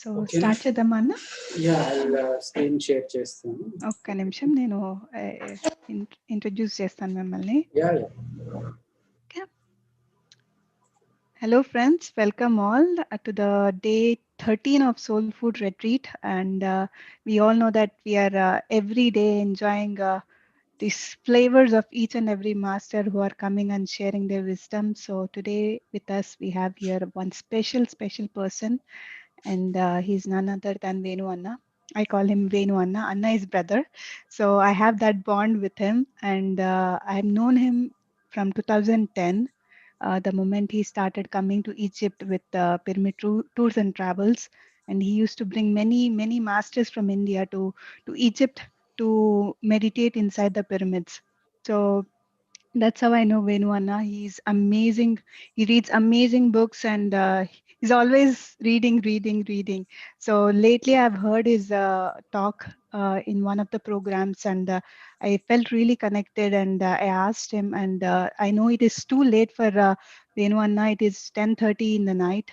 So Okay. start చేద్దామా అన్న? Yeah, I'll screen share చేస్తాను. ఒక్క నిమిషం నేను ఇంట్రడ్యూస్ చేస్తాను మిమ్మల్ని. Yeah. Okay. Hello friends, welcome all to the day 13 of Soul Food Retreat, and we all know that we are every day enjoying these flavors of each and every master who are coming and sharing their wisdom. So today with us we have here one special person, and he's none other than Venu Anna. I call him Venu Anna. Anna is brother. So I have that bond with him, and I've known him from 2010, the moment he started coming to Egypt with pyramid tours and travels. And he used to bring many masters from India to Egypt to meditate inside the pyramids. So that's how I know Venu Anna. He's amazing. He reads amazing books, and he's always reading. So lately I've heard his talk in one of the programs, and I felt really connected, and I asked him, and I know it is too late for Venu Anna. It is 10:30 in the night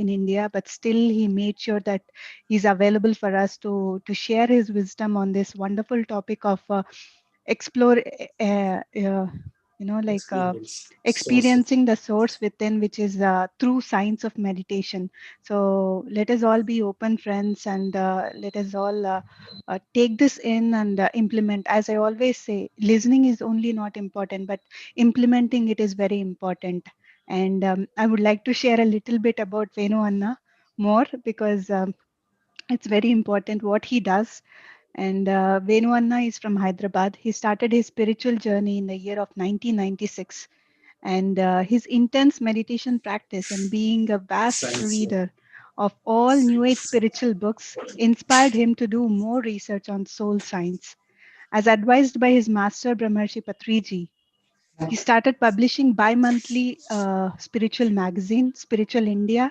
in India, but still he made sure that he's available for us to share his wisdom on this wonderful topic of explore like experiencing the source within, which is through science of meditation. So let us all be open friends, and let us all take this in and implement. As I always say, listening is only not important, but implementing it is very important. And I would like to share a little bit about Venu Anna more, because it's very important what he does. And Venu Anna is from Hyderabad. He started his spiritual journey in the year of 1996. And his intense meditation practice and being a vast reader of all New Age spiritual books inspired him to do more research on soul science. As advised by his master Brahmarshi Patriji, he started publishing bi-monthly spiritual magazine, Spiritual India,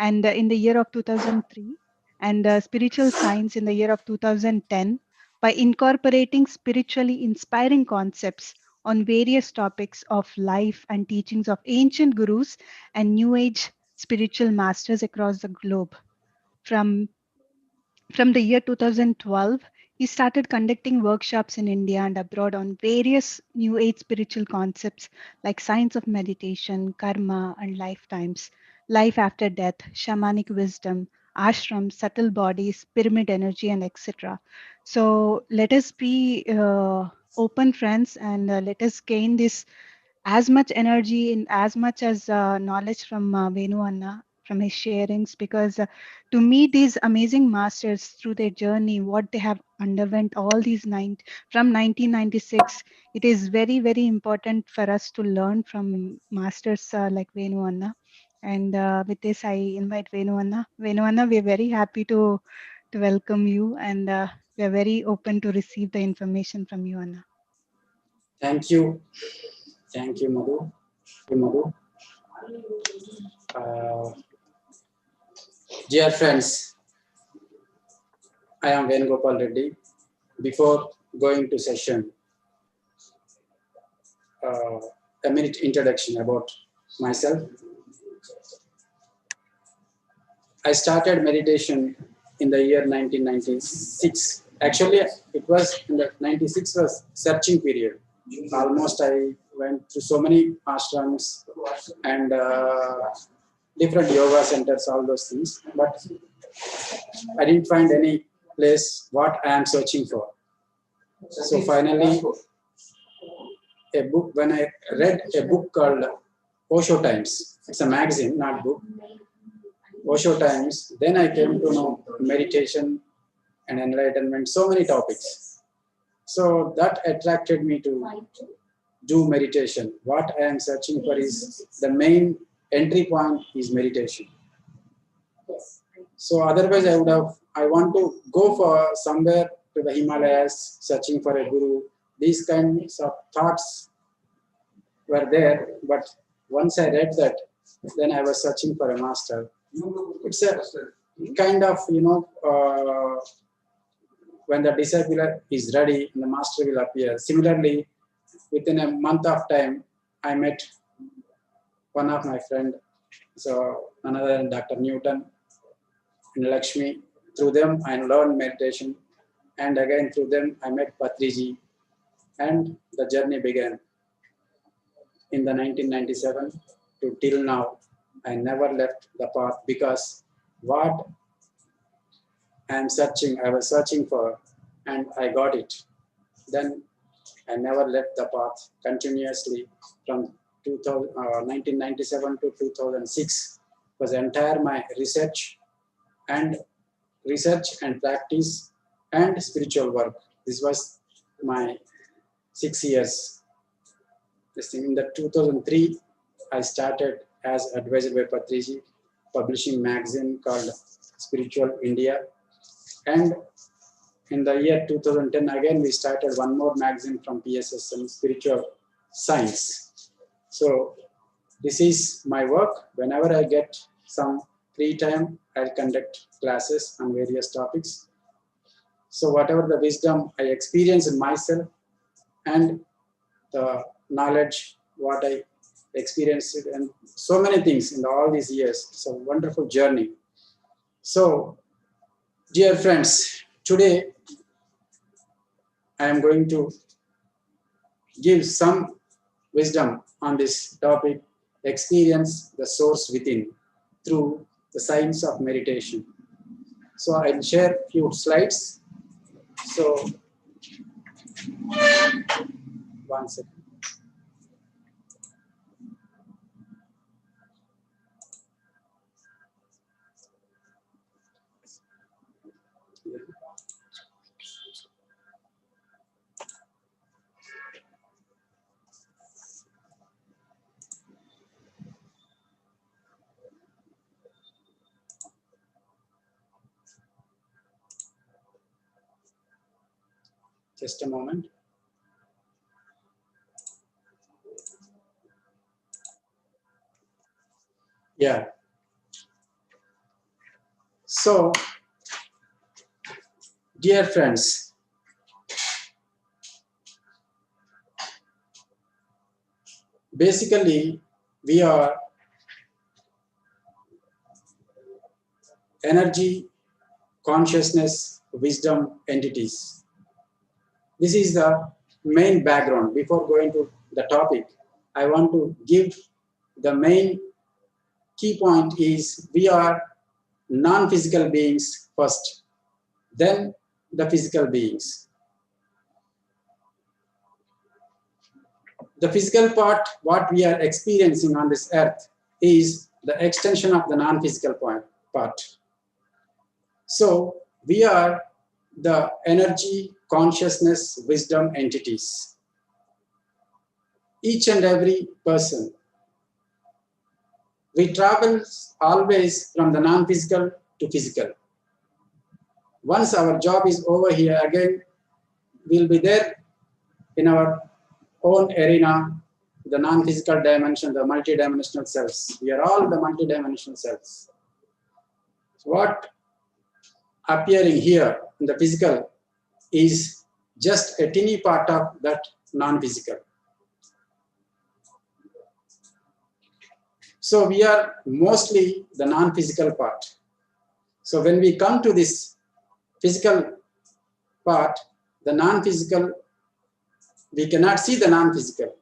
and in the year of 2003, and Spiritual Science in the year of 2010, by incorporating spiritually inspiring concepts on various topics of life and teachings of ancient gurus and New Age spiritual masters across the globe. From from the year 2012, he started conducting workshops in India and abroad on various New Age spiritual concepts like science of meditation, karma, and lifetimes, life after death, shamanic wisdom, ashram, subtle bodies, pyramid energy, and etc. So let us be open, friends, and let us gain this as much energy in as much as knowledge from Venu Anna, from his sharings, because to meet these amazing masters through their journey, what they have underwent all these from 1996, it is very important for us to learn from masters like Venu Anna. And with this, I invite Venu Anna. Venu Anna, we are very happy to welcome you, and we are very open to receive the information from you, Anna. Thank you, Madhu. Dear friends, I am Venu Gopal Reddy. Before going to session, a minute introduction about myself. I started meditation in the year 1996. Actually, it was in the 96 was searching period. Almost I went through so many ashrams and different yoga centers, all those things. But I didn't find any place what I am searching for. So finally, when I read a book called Osho Times, it's a magazine, not book. Osho Times, then I came to know meditation and enlightenment, so many topics. So that attracted me to do meditation. What I am searching for is the main entry point is meditation. So otherwise I want to go for somewhere to the Himalayas, searching for a guru. These kinds of thoughts were there, but once I read that, then I was searching for a master. It's a kind of, when the disciple is ready, the master will appear. Similarly, within a month of time, I met one of my friend, so another Dr. Newton. and Lakshmi. Through them, I learned meditation, and again through them, I met Patriji, and the journey began. In the 1997 to till now, I never left the path because what I was searching for, and I got it. Then I never left the path continuously from 1997 to 2006 was entire my and research and practice and spiritual work. This was my 6 years. This thing in the 2003, I started as advised by Patriji, publishing magazine called Spiritual India, and in the year 2010, again, we started one more magazine from PSSM, Spiritual Science. So this is my work. Whenever I get some free time, I'll conduct classes on various topics. So whatever the wisdom I experience in myself and the knowledge, what I experienced and so many things in all these years. It's a wonderful journey. So, dear friends, today I am going to give some wisdom on this topic, experience the source within through the science of meditation. So I'll share a few slides. So, one second. Just a moment. Yeah. So, dear friends, basically, we are energy, consciousness, wisdom entities. This is the main background. Before going to the topic, I want to give the main key point is we are non-physical beings first, then the physical beings. The physical part, what we are experiencing on this earth, is the extension of the non-physical part. So we are the energy, consciousness, wisdom entities. Each and every person. We travel always from the non-physical to physical. Once our job is over here, again, we'll be there in our own arena, the non-physical dimension, the multidimensional selves. We are all the multidimensional selves. So what appearing here in the physical is just a teeny part of that non-physical. So we are mostly the non-physical part. So when we come to this physical part, the non-physical, we cannot see the non-physical,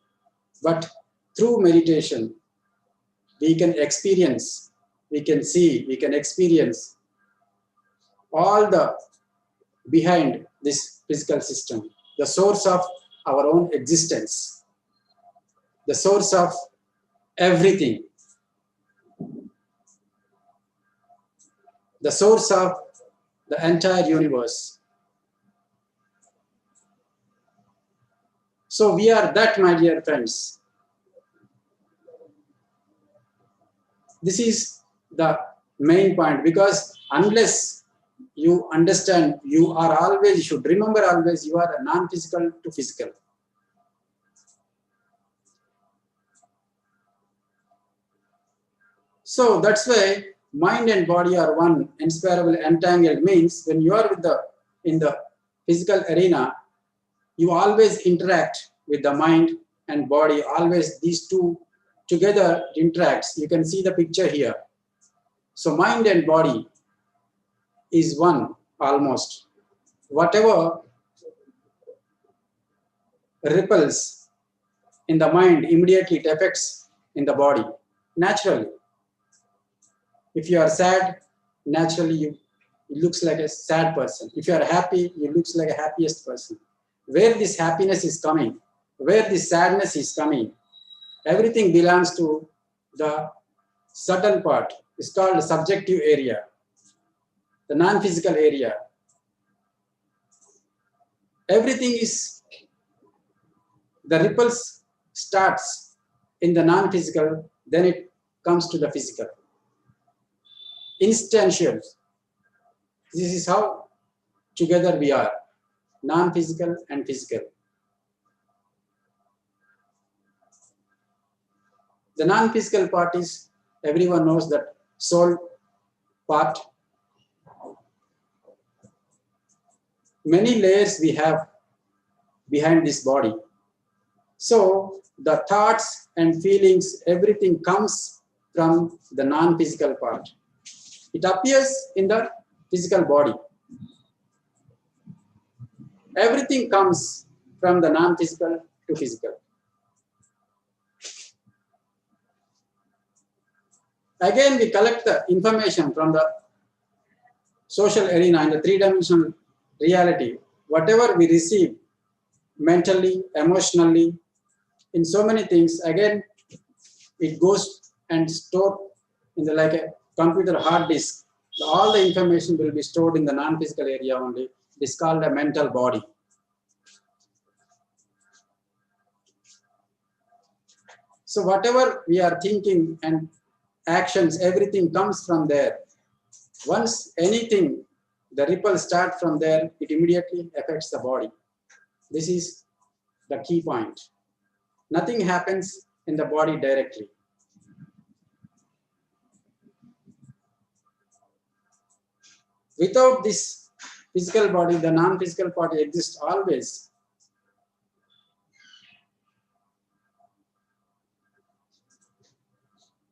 but through meditation, we can experience, we can see, we can experience all the behind this physical system, the source of our own existence, the source of everything, the source of the entire universe. So we are that, my dear friends. This is the main point, because unless you understand, you are always, you should remember always, you are a non-physical to physical. So that's why mind and body are one, inseparable, entangled, means when you are in the physical arena, you always interact with the mind and body, always these two together interacts. You can see the picture here. So mind and body, is one almost. Whatever ripples in the mind, immediately it affects in the body, naturally. If you are sad, naturally you looks like a sad person. If you are happy, you looks like a happiest person. Where this happiness is coming, where this sadness is coming, everything belongs to the subtle part. It's called the subjective area, the non-physical area. Everything is, the ripples starts in the non-physical, then it comes to the physical. Instantial. This is how together we are, non-physical and physical. The non-physical part is, everyone knows that soul part. Many layers we have behind this body. So the thoughts and feelings, everything comes from the non-physical part. It appears in the physical body. Everything comes from the non-physical to physical. Again, we collect the information from the social arena in the three-dimensional reality. Whatever we receive mentally, emotionally, in so many things, again, it goes and stored in the like a computer hard disk. All the information will be stored in the non-physical area only. It is called a mental body. So whatever we are thinking and actions, everything comes from there. Once anything, the ripples start from there, it immediately affects the body. This is the key point. Nothing happens in the body directly. Without this physical body, the non-physical body exists always.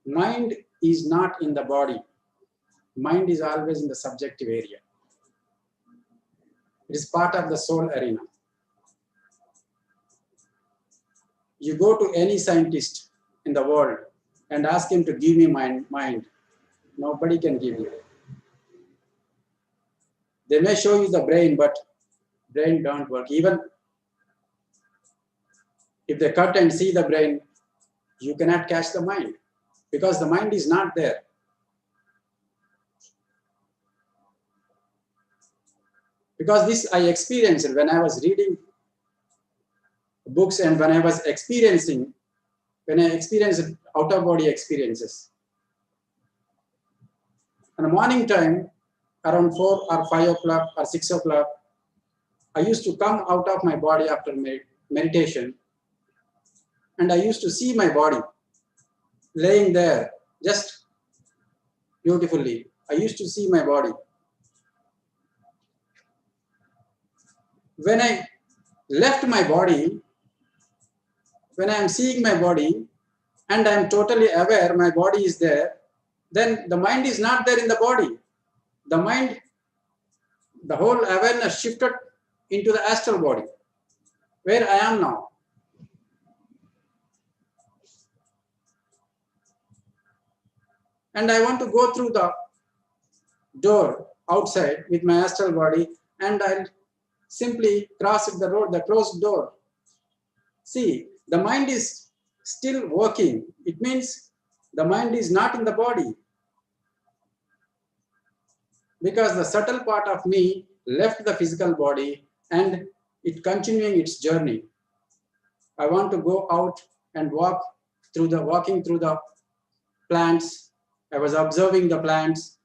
Mind is not in the body. Mind is always in the subjective area. It is part of the soul arena. You go to any scientist in the world and ask him to give me mind. Nobody can give you. They may show you the brain, but brain don't work. Even if they cut and see the brain, you cannot catch the mind because the mind is not there. Because this I experienced when I was reading books and when I was experienced out of body experiences. In the morning time, around 4 or 5 o'clock or 6 o'clock, I used to come out of my body after meditation, and I used to see my body laying there just beautifully. I used to see my body. When I left my body, when I am seeing my body and I am totally aware my body is there, then the mind is not there in the body. The mind, the whole awareness shifted into the astral body, where I am now. And I want to go through the door outside with my astral body, and I'll simply cross the road, the closed door. See, the mind is still working. It means the mind is not in the body. Because the subtle part of me left the physical body and it continuing its journey. I want to go out and walking through the plants. I was observing the plants.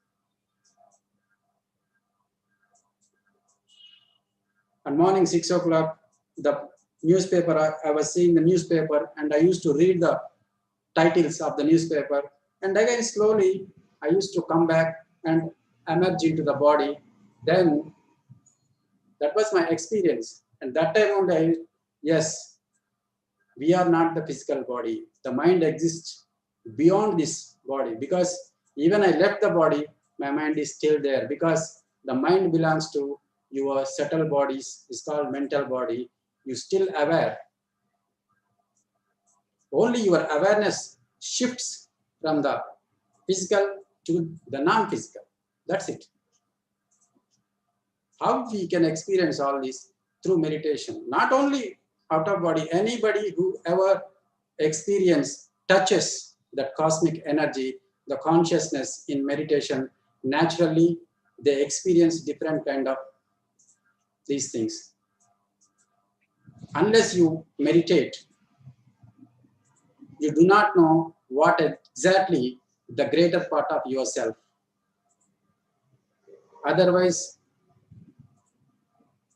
On morning 6 o'clock, the newspaper, I was seeing the newspaper and I used to read the titles of the newspaper. And again, slowly, I used to come back and emerge into the body. Then that was my experience. And that time only, yes, we are not the physical body. The mind exists beyond this body because even I left the body, my mind is still there because The mind belongs to your subtle bodies, is called mental body. You still aware. Only your awareness shifts from the physical to the non-physical. That's it. How we can experience all this? Through meditation. Not only out of body, anybody who ever experience touches that cosmic energy, the consciousness in meditation, naturally they experience different kind of these things. Unless you meditate, you do not know what exactly the greater part of yourself. Otherwise,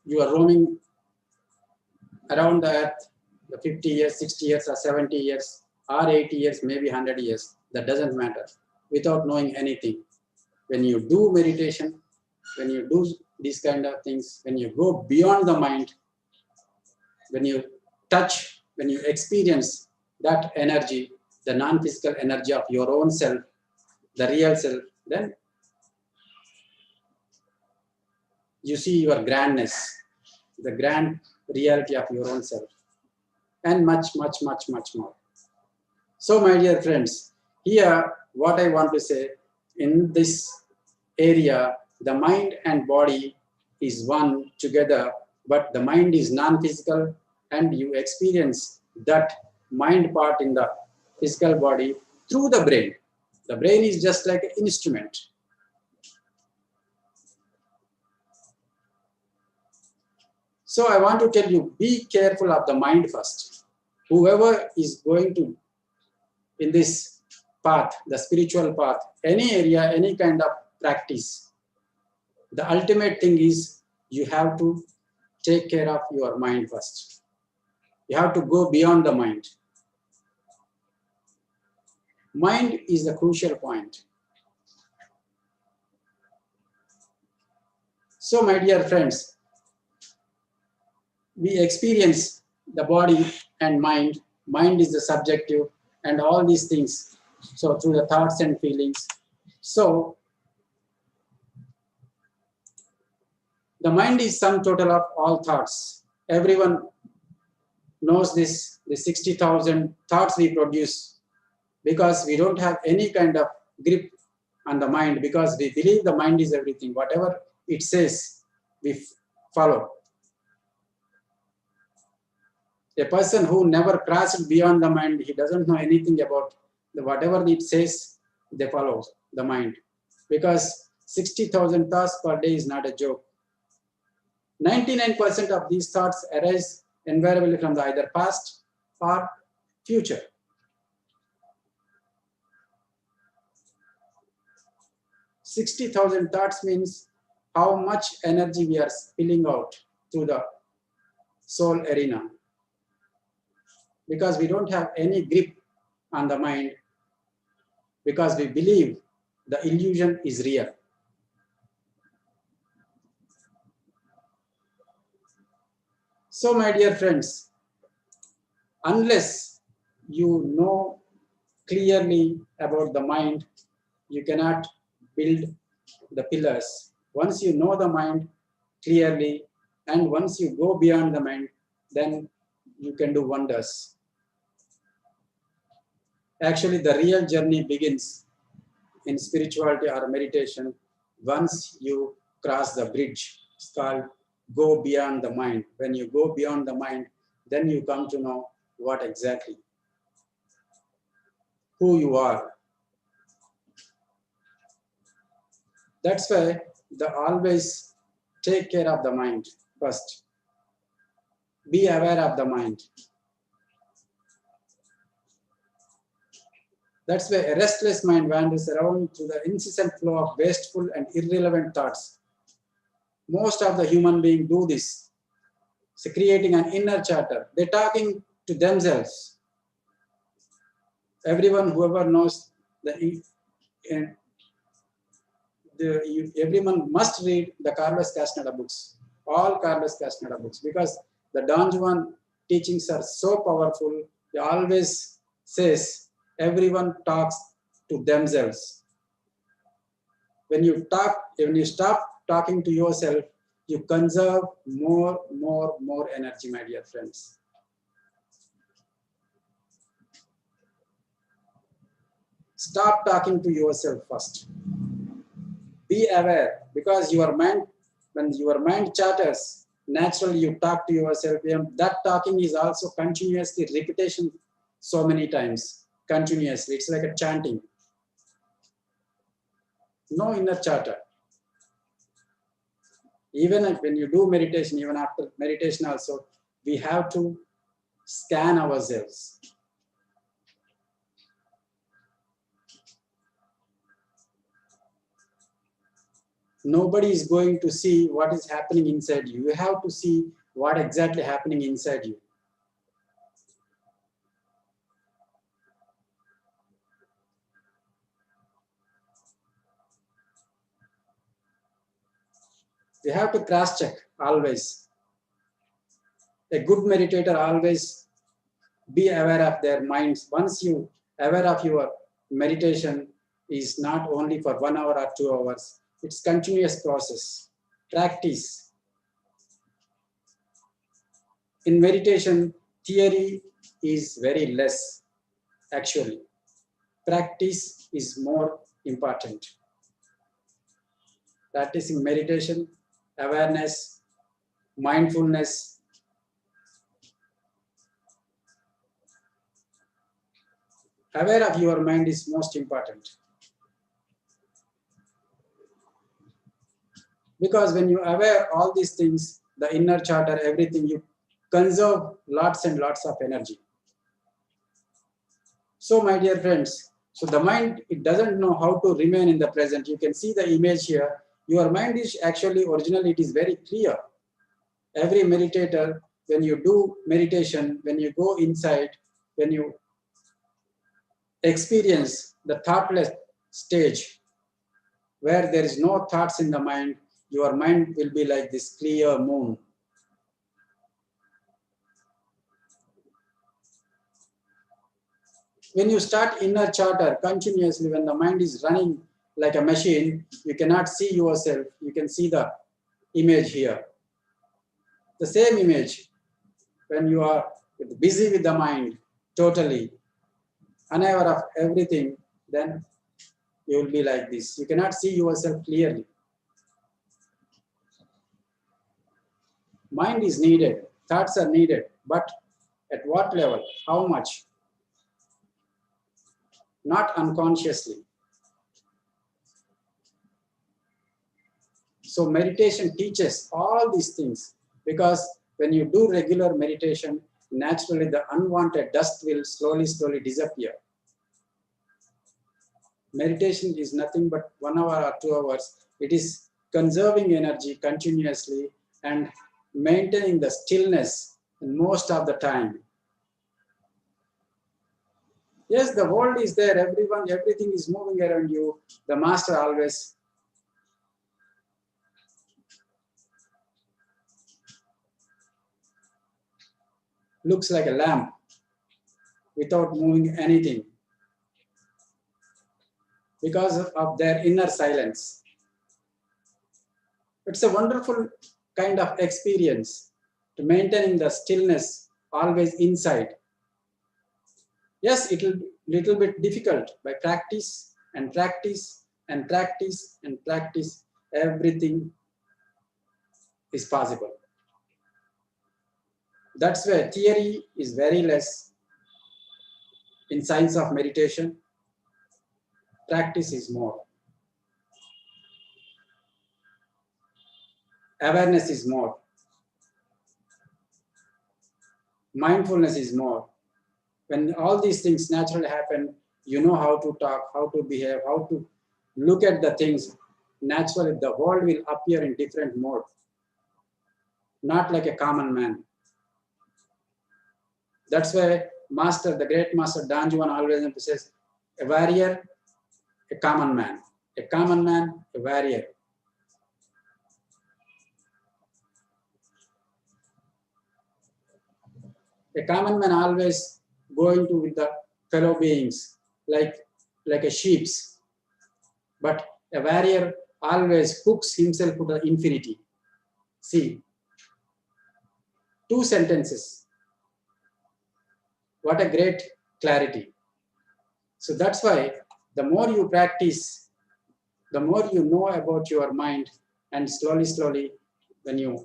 you are roaming around the earth, the 50 years, 60 years, or 70 years, or 80 years, maybe 100 years. That doesn't matter, without knowing anything. When you do meditation, when you do these kind of things, when you go beyond the mind, when you touch, when you experience that energy, the non-physical energy of your own self, the real self, then you see your grandness, the grand reality of your own self, and much, much, much, much more. So, my dear friends, here what I want to say, in this area, the mind and body is one together, but the mind is non-physical, and you experience that mind part in the physical body through the brain. The brain is just like an instrument. So I want to tell you, be careful of the mind first. Whoever is going to in this path, the spiritual path, any area, any kind of practice, the ultimate thing is you have to take care of your mind first. You have to go beyond the mind. Mind is the crucial point. So, my dear friends, we experience the body and mind. Mind is the subjective and all these things. So, through the thoughts and feelings. So, the mind is sum total of all thoughts. Everyone knows this, the 60,000 thoughts we produce, because we don't have any kind of grip on the mind, because we believe the mind is everything. Whatever it says, we follow. A person who never crossed beyond the mind, he doesn't know anything about whatever it says, they follow the mind. Because 60,000 thoughts per day is not a joke. 99% of these thoughts arise invariably from the either past or future. $60,000 thoughts means how much energy we are spilling out through the soul arena. Because we don't have any grip on the mind, because we believe the illusion is real. So, my dear friends, unless you know clearly about the mind, you cannot build the pillars. Once you know the mind clearly, and once you go beyond the mind, then you can do wonders. Actually, the real journey begins in spirituality or meditation once you cross the bridge. It's called go beyond the mind. When you go beyond the mind, then you come to know what exactly, who you are. That's why the always take care of the mind first. Be aware of the mind. That's why a restless mind wanders around through the incessant flow of wasteful and irrelevant thoughts. Most of the human beings do this. So creating an inner chatter. They're talking to themselves. Everyone, whoever knows everyone must read the Carlos Castaneda books. All Carlos Castaneda books, because the Don Juan teachings are so powerful. He always says everyone talks to themselves. When you stop talking to yourself, you conserve more energy, my dear friends. Stop talking to yourself first. Be aware, because your mind, when your mind chatters, naturally you talk to yourself. That talking is also continuously repetition so many times, continuously. It's like a chanting. No inner chatter. Even when you do meditation, even after meditation also, we have to scan ourselves. Nobody is going to see what is happening inside you. You have to see what exactly happening inside you. You have to cross check always. A good meditator always be aware of their minds. Once you aware of your meditation is not only for 1 hour or 2 hours, it's continuous process. Practice. In meditation, theory is very less actually. Practice is more important. Practicing meditation, awareness, mindfulness. Aware of your mind is most important. Because when you aware all these things, the inner chatter, everything, you conserve lots and lots of energy. So my dear friends, so the mind, it doesn't know how to remain in the present. You can see the image here. Your mind is actually, originally it is very clear. Every meditator, when you do meditation, when you go inside, when you experience the thoughtless stage, where there is no thoughts in the mind, your mind will be like this clear moon. When you start inner chatter continuously, when the mind is running like a machine, you cannot see yourself. You can see the image here. The same image, when you are busy with the mind, totally unaware of everything, then you will be like this. You cannot see yourself clearly. Mind is needed, thoughts are needed, but at what level, how much? Not unconsciously. So meditation teaches all these things, because when you do regular meditation, naturally the unwanted dust will slowly disappear. Meditation is nothing but 1 hour or 2 hours. It is conserving energy continuously and maintaining the stillness most of the time. Yes, the world is there, everyone, everything is moving around you. The master always looks like a lamp without moving anything, because of their inner silence. It's a wonderful kind of experience to maintaining the stillness always inside. Yes, it will be little bit difficult. By practice and practice and practice and practice, everything is possible. That's where theory is very less in science of meditation. Practice is more. Awareness is more. Mindfulness is more. When all these things naturally happen, you know how to talk, how to behave, how to look at the things. Naturally, the world will appear in different mode, not like a common man. That's why Master, the great Master Dan Juan always emphasizes a warrior, a common man. A common man, a warrior. A common man always going to with the fellow beings, like a sheep's. But a warrior always hooks himself to the infinity. See, two sentences. What a great clarity. So that's why the more you practice, the more you know about your mind, and slowly, slowly, when you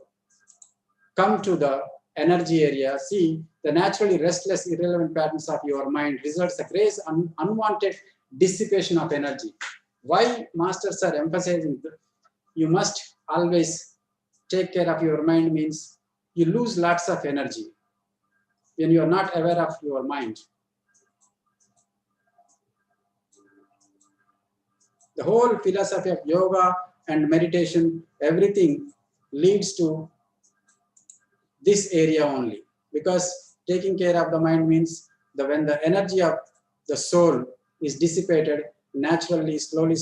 come to the energy area, see the naturally restless, irrelevant patterns of your mind results a great unwanted dissipation of energy. Why masters are emphasizing that you must always take care of your mind means you lose lots of energy when you are not aware of your mind. The whole philosophy of yoga and meditation, everything leads to this area only, because taking care of the mind means that when the energy of the soul is dissipated, naturally, slowly,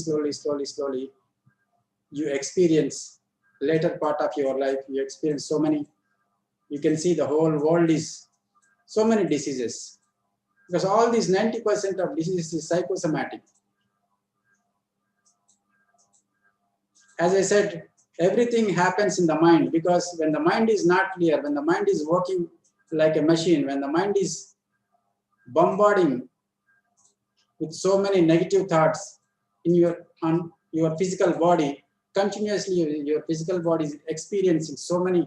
you experience later part of your life, you experience so many, you can see the whole world is so many diseases, because all these 90% of diseases is psychosomatic. As I said, everything happens in the mind, because when the mind is not clear, when the mind is working like a machine, when the mind is bombarding with so many negative thoughts in on your physical body, continuously your physical body is experiencing so many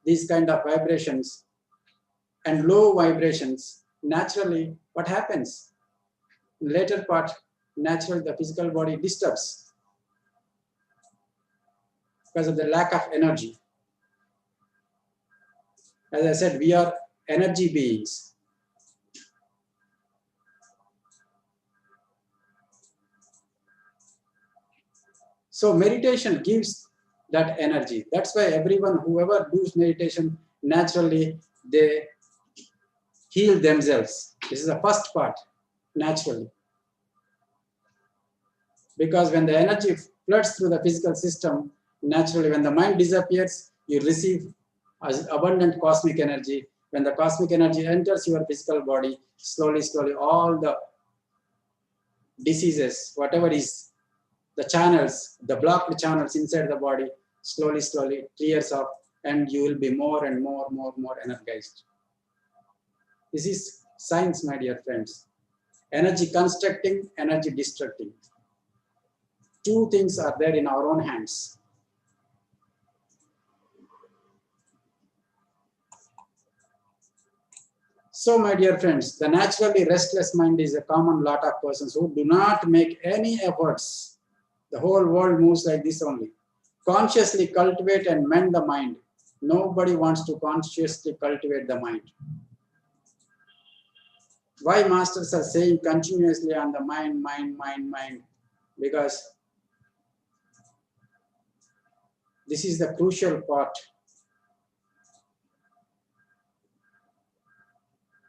these kind of vibrations and low vibrations. Naturally, what happens? In later part, naturally the physical body disturbs because of the lack of energy. As I said, we are energy beings. So meditation gives that energy. That's why everyone, whoever does meditation, naturally they heal themselves. This is the first part, naturally. Because when the energy floods through the physical system, naturally when the mind disappears, you receive abundant cosmic energy. When the cosmic energy enters your physical body, slowly, all the diseases, whatever is the channels, the blocked channels inside the body, slowly clears up, and you will be more and more energized. This is science, my dear friends. Energy constructing, energy destructing. Two things are there in our own hands. So, my dear friends, the naturally restless mind is a common lot of persons who do not make any efforts. The whole world moves like this only. Consciously cultivate and mend the mind. Nobody wants to consciously cultivate the mind. Why masters are saying continuously on the mind? Because this is the crucial part.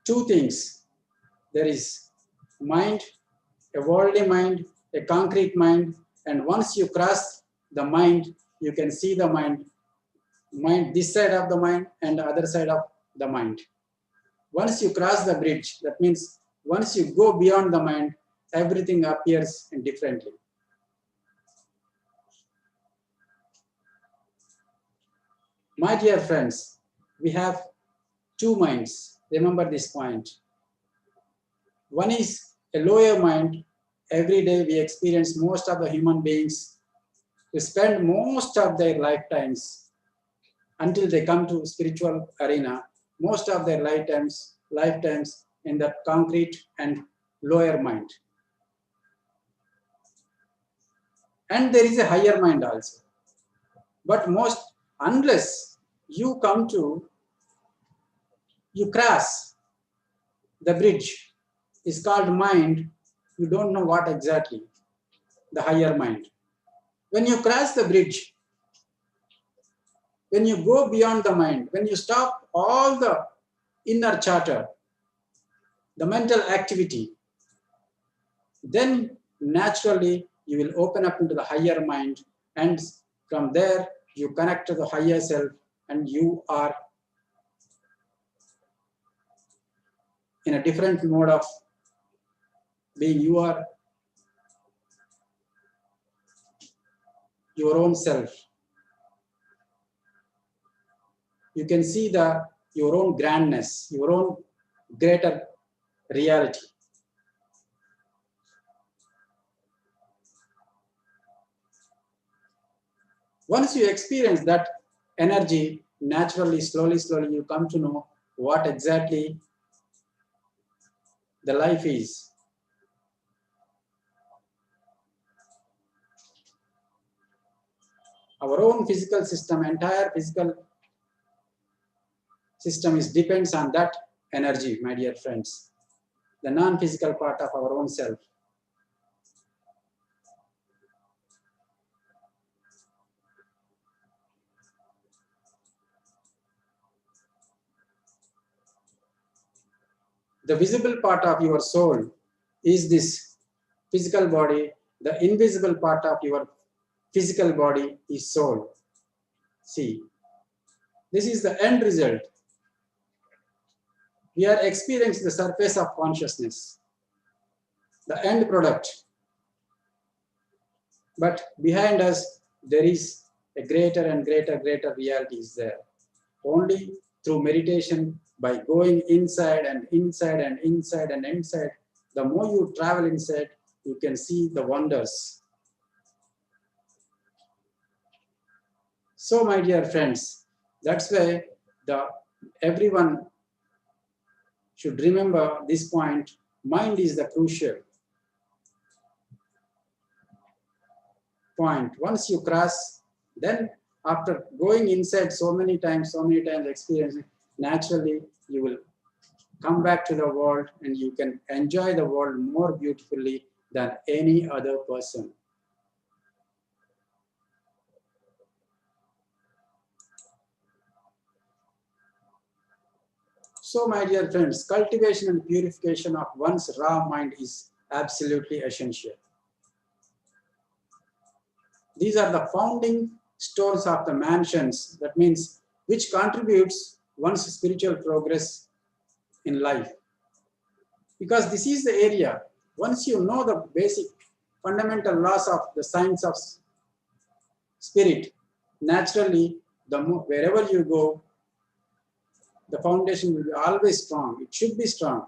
Two things. There is mind, a worldly mind, a concrete mind, and once you cross the mind, you can see the mind, this side of the mind and the other side of the mind. Once you cross the bridge, that means once you go beyond the mind, everything appears differently. My dear friends, we have two minds. Remember this point. One is a lower mind. Every day we experience, most of the human beings who spend most of their lifetimes until they come to spiritual arena, most of their lifetimes in the concrete and lower mind. And there is a higher mind also. But unless you cross the bridge, is called mind, you don't know what exactly, the higher mind. When you cross the bridge, when you go beyond the mind, when you stop all the inner chatter, the mental activity, then naturally you will open up into the higher mind, and from there you connect to the higher self, and you are in a different mode of being. You are your own self. You can see your own grandness, your own greater reality. Once you experience that energy, naturally, slowly, you come to know what exactly the life is. Our own physical system, entire physical system depends on that energy, my dear friends. The non-physical part of our own self. The visible part of your soul is this physical body. The invisible part of your physical body is soul. See, this is the end result. We are experiencing the surface of consciousness, the end product. But behind us, there is a greater and greater reality is there. Only through meditation, by going inside and inside and inside and inside, the more you travel inside, you can see the wonders. So, my dear friends, that's why everyone should remember this point. Mind is the crucial point. Once you cross, then after going inside so many times experiencing, naturally you will come back to the world and you can enjoy the world more beautifully than any other person. So, my dear friends, cultivation and purification of one's raw mind is absolutely essential. These are the founding stones of the mansions, that means which contributes one's spiritual progress in life. Because this is the area, once you know the basic fundamental laws of the science of spirit, naturally, wherever you go, the foundation will be always strong. It should be strong.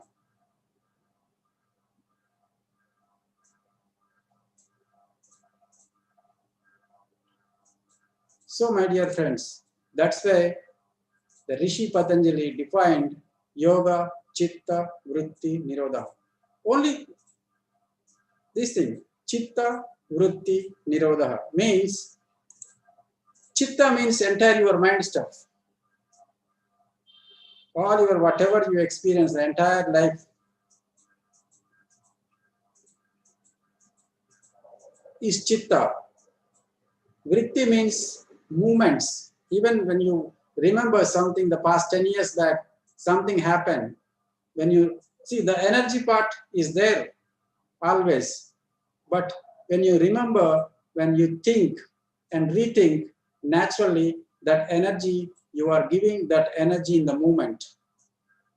So, my dear friends, that's why the Rishi Patanjali defined yoga, chitta, vritti, nirodha. Only this thing, chitta, vritti, nirodha, means chitta means entire your mind stuff. All your whatever you experience, the entire life is chitta. Vritti means movements. Even when you remember something, the past 10 years back, something happened. When you see the energy part is there always. But when you remember, when you think and rethink, naturally that energy, you are giving that energy in the moment.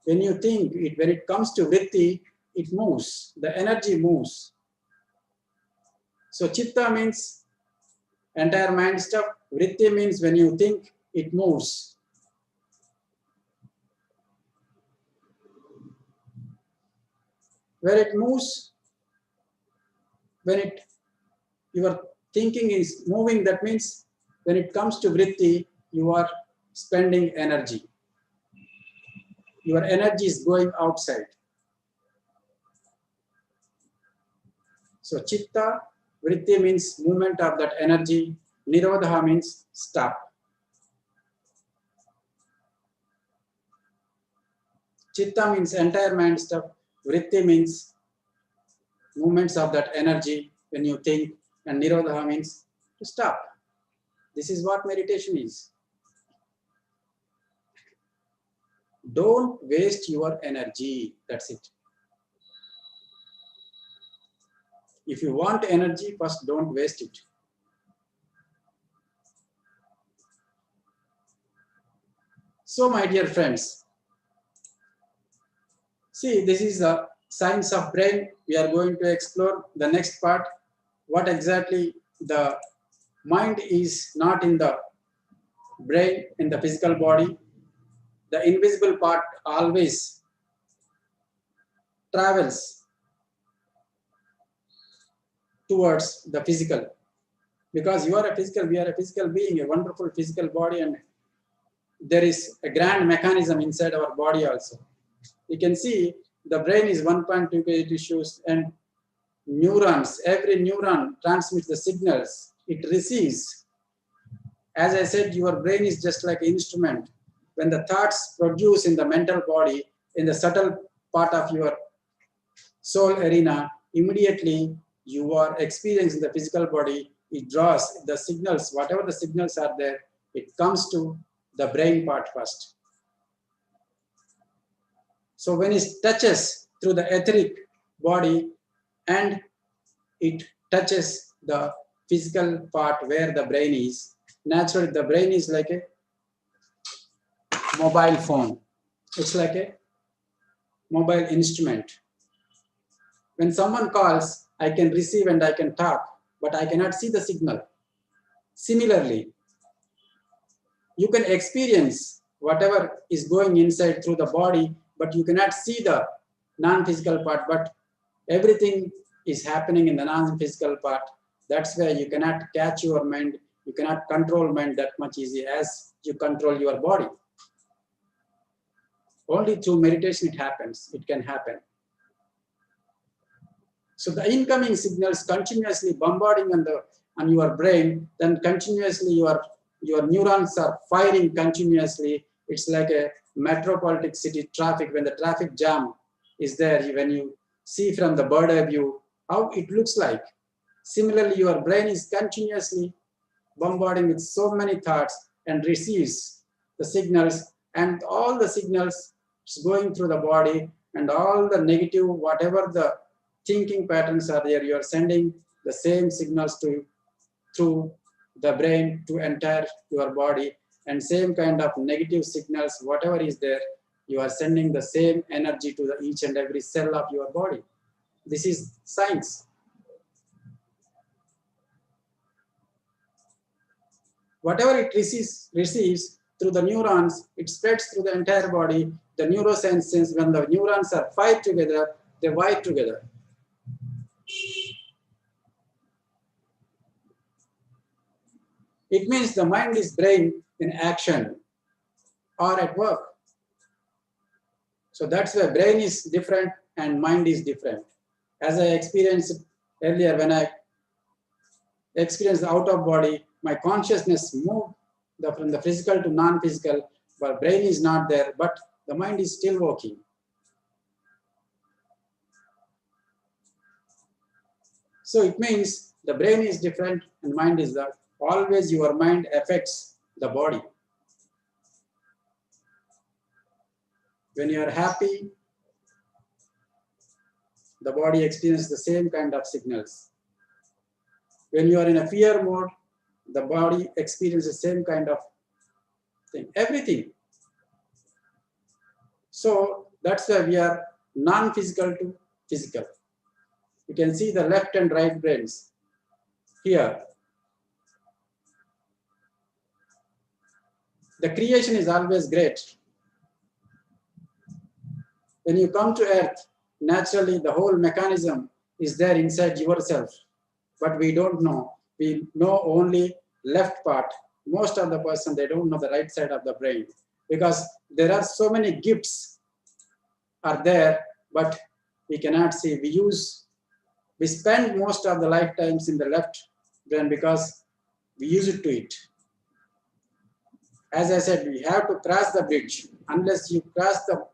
When you think, when it comes to vritti, it moves, the energy moves. So chitta means entire mind stuff. Vritti means when you think, it moves. Where it moves, when your thinking is moving, that means when it comes to vritti, you are spending energy. Your energy is going outside. So chitta, vritti means movement of that energy. Nirodha means stop. Chitta means entire mind stuff. Vritti means movements of that energy when you think. And nirodha means to stop. This is what meditation is. Don't waste your energy. That's it. If you want energy, first don't waste it. So, my dear friends, see, this is the science of brain. We are going to explore the next part. What exactly the mind is not in the brain, in the physical body. The invisible part always travels towards the physical, because you are a physical, we are a physical being, a wonderful physical body, and there is a grand mechanism inside our body also. You can see the brain is 1.2 kg tissues, and neurons, every neuron transmits the signals it receives. As I said, your brain is just like an instrument. When the thoughts produce in the mental body, in the subtle part of your soul arena, immediately you are experiencing the physical body. It draws the signals, whatever the signals are there, it comes to the brain part first. So when it touches through the etheric body and it touches the physical part where the brain is, naturally the brain is like a mobile phone. It's like a mobile instrument. When someone calls, I can receive and I can talk, but I cannot see the signal. Similarly, you can experience whatever is going inside through the body, but you cannot see the non-physical part, but everything is happening in the non-physical part. That's where you cannot catch your mind, you cannot control mind that much easy as you control your body. Only through meditation it happens, it can happen. So the incoming signals continuously bombarding on your brain, then continuously your neurons are firing continuously. It's like a metropolitan city traffic. When the traffic jam is there, when you see from the bird eye view how it looks like. Similarly, your brain is continuously bombarding with so many thoughts and receives the signals, and all the signals is going through the body, and all the negative, whatever the thinking patterns are there, you are sending the same signals through the brain to entire your body, and same kind of negative signals, whatever is there, you are sending the same energy to each and every cell of your body. This is science. Whatever it receives through the neurons, it spreads through the entire body. The neuroscience, when the neurons are fired together, they wire together. It means the mind is brain in action or at work. So that's why brain is different and mind is different. As I experienced earlier, when I experienced out of body, my consciousness moved from the physical to non-physical, but brain is not there, but the mind is still working. So it means the brain is different and mind is that. Always your mind affects the body. When you are happy, the body experiences the same kind of signals. When you are in a fear mode, the body experiences the same kind of thing. Everything. So that's why we are non-physical to physical. You can see the left and right brains here. The creation is always great. When you come to earth, naturally the whole mechanism is there inside yourself, but we don't know. We know only left part. Most of the person, they don't know the right side of the brain, because there are so many gifts are there, but we cannot see. We spend most of the lifetimes in the left brain because we use it to it. As I said, we have to cross the bridge. Unless you cross the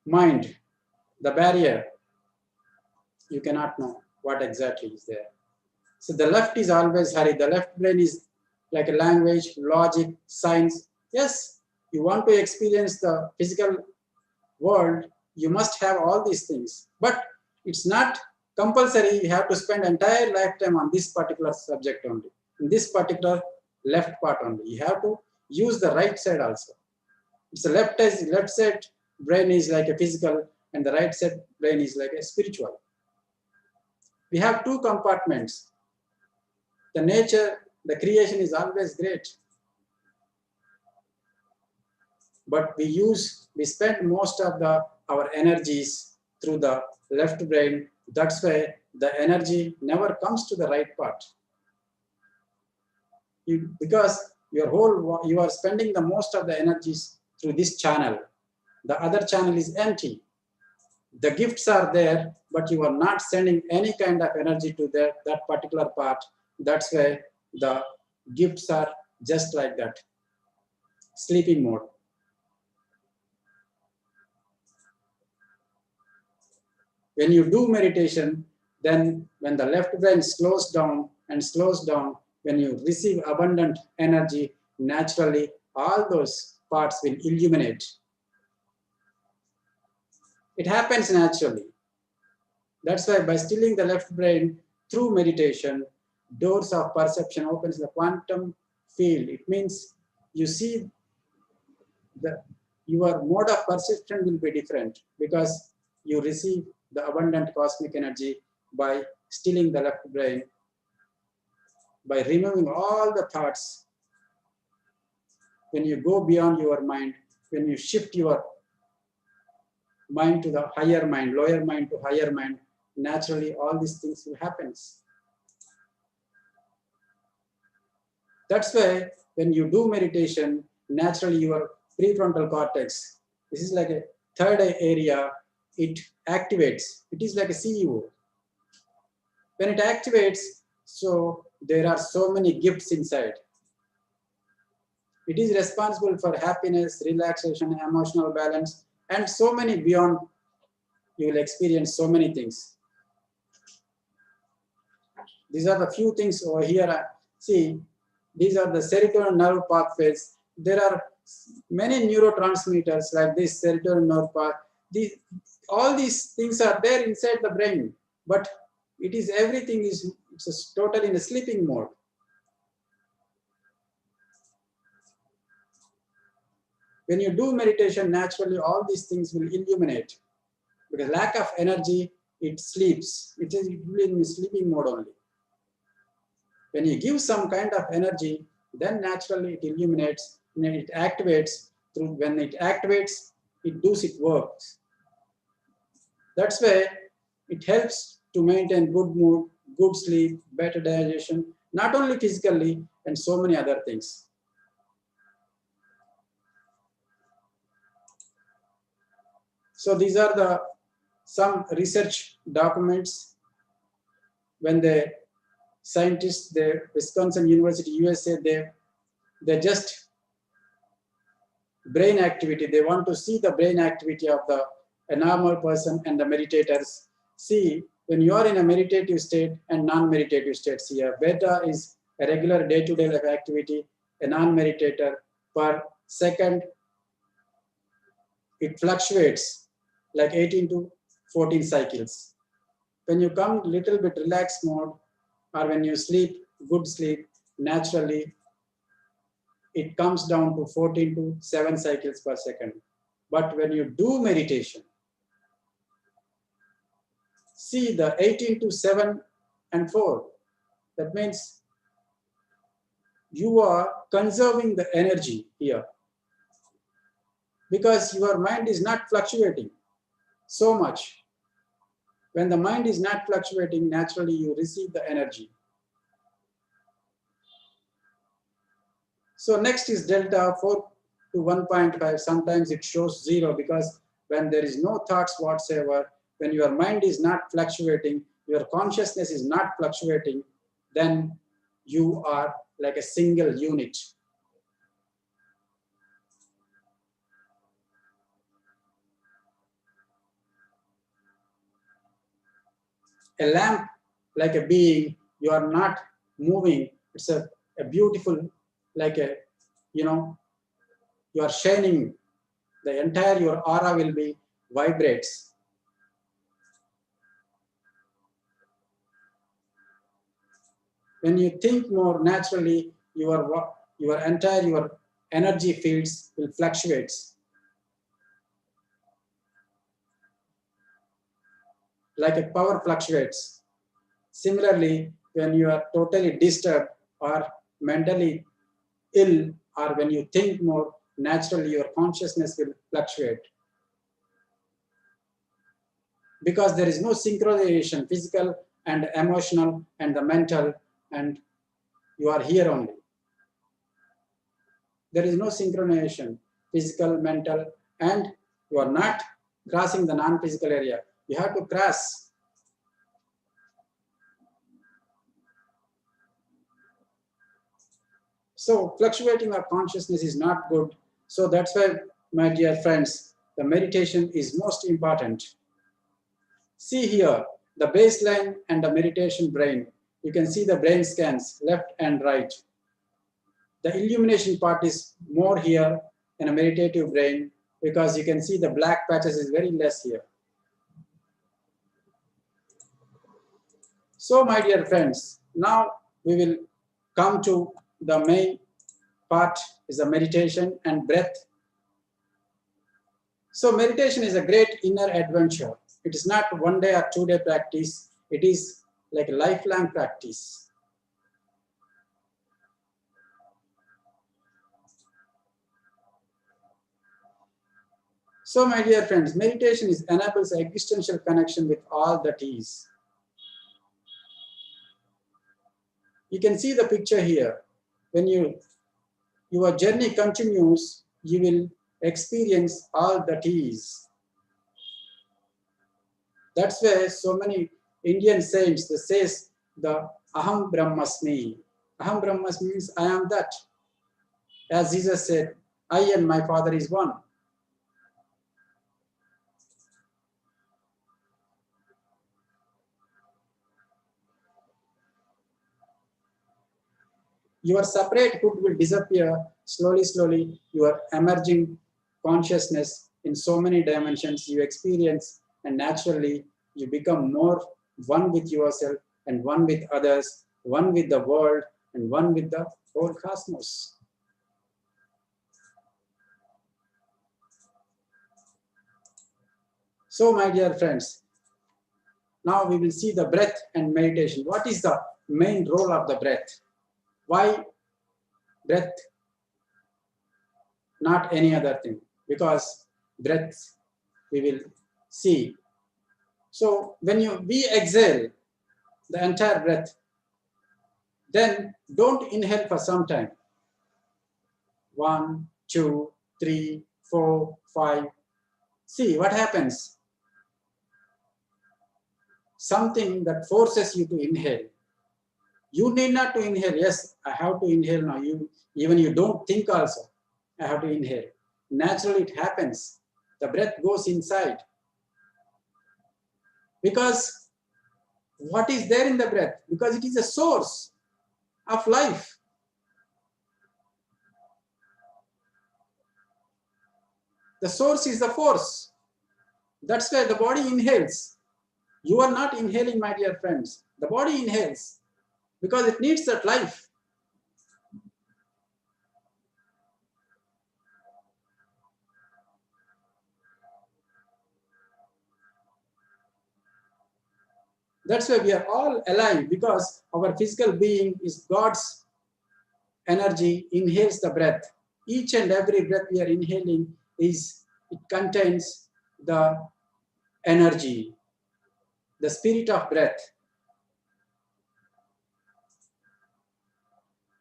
mind, the barrier, you cannot know what exactly is there. So the left is always hurry. The left brain is like a language, logic, science. Yes, you want to experience the physical world, you must have all these things. But it's not compulsory. You have to spend entire lifetime on this particular subject only, in this particular left part only. You have to use the right side also. It's the left side brain is like a physical, and the right side brain is like a spiritual. We have two compartments. The nature, the creation is always great. But we spend most of our energies through the left brain. That's why the energy never comes to the right part. Because you are spending the most of the energies through this channel. The other channel is empty. The gifts are there, but you are not sending any kind of energy to that particular part. That's why the gifts are just like that, sleeping mode. When you do meditation, then when the left brain slows down and slows down, when you receive abundant energy, naturally all those parts will illuminate. It happens naturally. That's why by stilling the left brain through meditation, doors of perception opens the quantum field. It means you see your mode of perception will be different because you receive the abundant cosmic energy by stilling the left brain, by removing all the thoughts. When you go beyond your mind, when you shift your mind to the higher mind, lower mind to higher mind, naturally all these things will happen. That's why when you do meditation, naturally your prefrontal cortex, this is like a third eye area, it activates. It is like a CEO. When it activates, so there are so many gifts inside. It is responsible for happiness, relaxation, emotional balance, and so many beyond. You will experience so many things. These are the few things over here. See, these are the serotonin nerve pathways. There are many neurotransmitters like this serotonin nerve path. All these things are there inside the brain, but it is everything is it's totally in a sleeping mode. When you do meditation, naturally all these things will illuminate. Because lack of energy, it sleeps. It is in sleeping mode only. When you give some kind of energy, then naturally it illuminates, and it activates. When it activates, it does its work. That's why it helps to maintain good mood, good sleep, better digestion, not only physically, and so many other things. So these are some research documents when the scientists, the Wisconsin University, USA, they just brain activity. They want to see the brain activity of a normal person and the meditators. See, when you are in a meditative state and non-meditative states here, beta is a regular day-to-day life activity, a non-meditator per second, it fluctuates like 18 to 14 cycles. When you come little bit relaxed mode or when you sleep, good sleep, naturally it comes down to 14 to 7 cycles per second. But when you do meditation, see the 18 to 7 and 4. That means you are conserving the energy here because your mind is not fluctuating so much. When the mind is not fluctuating, naturally you receive the energy. So next is delta 4 to 1.5. Sometimes it shows 0 because when there is no thoughts whatsoever, when your mind is not fluctuating, your consciousness is not fluctuating, then you are like a single unit. A lamp, like a being, you are not moving. It's a beautiful, like a, you are shining. The entire your aura will be vibrates. When you think more naturally, your entire your energy fields will fluctuate. Like a power fluctuates. Similarly, when you are totally disturbed or mentally ill, or when you think more, naturally your consciousness will fluctuate. Because there is no synchronization, physical and emotional and the mental, and you are here only. There is no synchronization, physical, mental, and you are not crossing the non-physical area. You have to cross. So fluctuating our consciousness is not good. So that's why, my dear friends, the meditation is most important. See here, the baseline and the meditation brain. You can see the brain scans left and right. The illumination part is more here in a meditative brain, because you can see the black patches is very less here. So my dear friends, now we will come to the main part, is the meditation and breath. So meditation is a great inner adventure. It is not 1 day or 2 day practice. It is like a lifelong practice. So my dear friends, meditation enables existential connection with all that is. You can see the picture here. When your journey continues, you will experience all that is. That's why so many Indian saints, they says the Aham Brahmasmi. Aham Brahmasmi means I am that. As Jesus said, I and my Father is one. Your separate hood will disappear slowly, slowly. Your emerging consciousness in so many dimensions you experience, and naturally you become more one with yourself and one with others, one with the world and one with the whole cosmos. So my dear friends, now we will see the breath and meditation. What is the main role of the breath? Why breath? Not any other thing, because breath we will see. So when we exhale the entire breath, then don't inhale for some time. 1, 2, 3, 4, 5. See what happens. Something that forces you to inhale. You need not to inhale. Yes, I have to inhale now. Even you don't think also. I have to inhale. Naturally, it happens. The breath goes inside. Because what is there in the breath? Because it is a source of life. The source is the force. That's why the body inhales. You are not inhaling, my dear friends. The body inhales because it needs that life. That's why we are all alive, because our physical being is God's energy, inhales the breath. Each and every breath we are inhaling it contains the energy, the spirit of breath.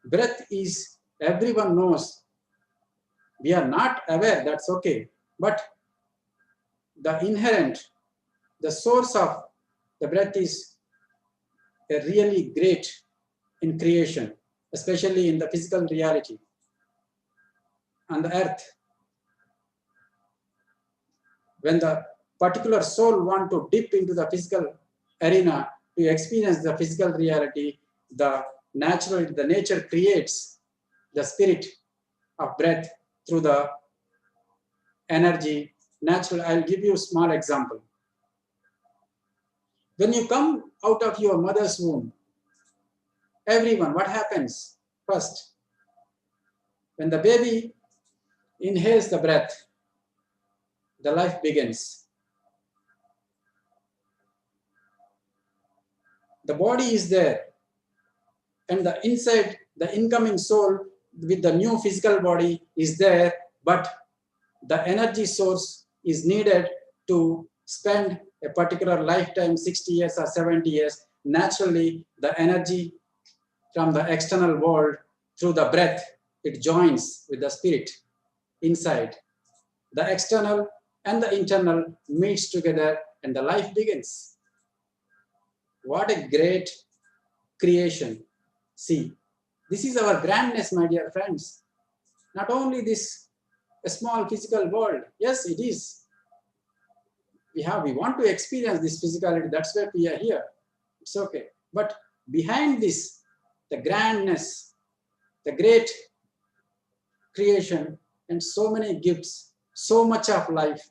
Breath is, everyone knows. We are not aware, that's okay. But the inherent, the source of the breath is really great in creation, especially in the physical reality on the earth. When the particular soul want to dip into the physical arena to experience the physical reality, the nature creates the spirit of breath through the energy. Natural, I'll give you a small example. When you come out of your mother's womb, everyone, what happens? First, when the baby inhales the breath, the life begins. The body is there. and the inside, the incoming soul with the new physical body is there, but the energy source is needed to spend a particular lifetime, 60 years or 70 years. Naturally, the energy from the external world through the breath, it joins with the spirit inside. The external and the internal meets together and the life begins. What a great creation. See, this is our grandness, my dear friends. Not only this a small physical world, yes, it is. We want to experience this physicality, that's why we are here. It's okay. But behind this, the grandness, the great creation, and so many gifts, so much of life.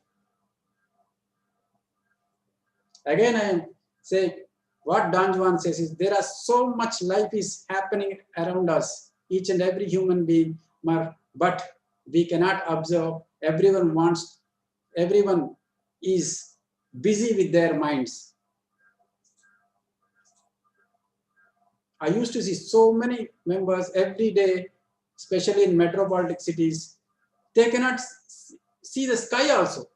Again, I am saying what Don Juan says is there are so much life is happening around us, each and every human being, but we cannot observe. Everyone is busy with their minds. I used to see so many members every day, especially in metropolitan cities. They cannot see the sky also.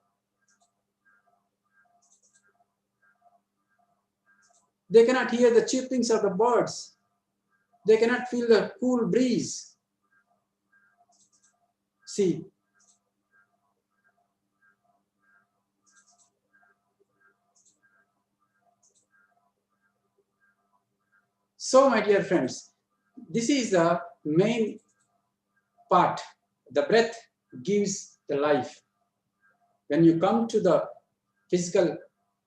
They cannot hear the chirpings of the birds. They cannot feel the cool breeze. See, so my dear friends, this is the main part. The breath gives the life. When you come to the physical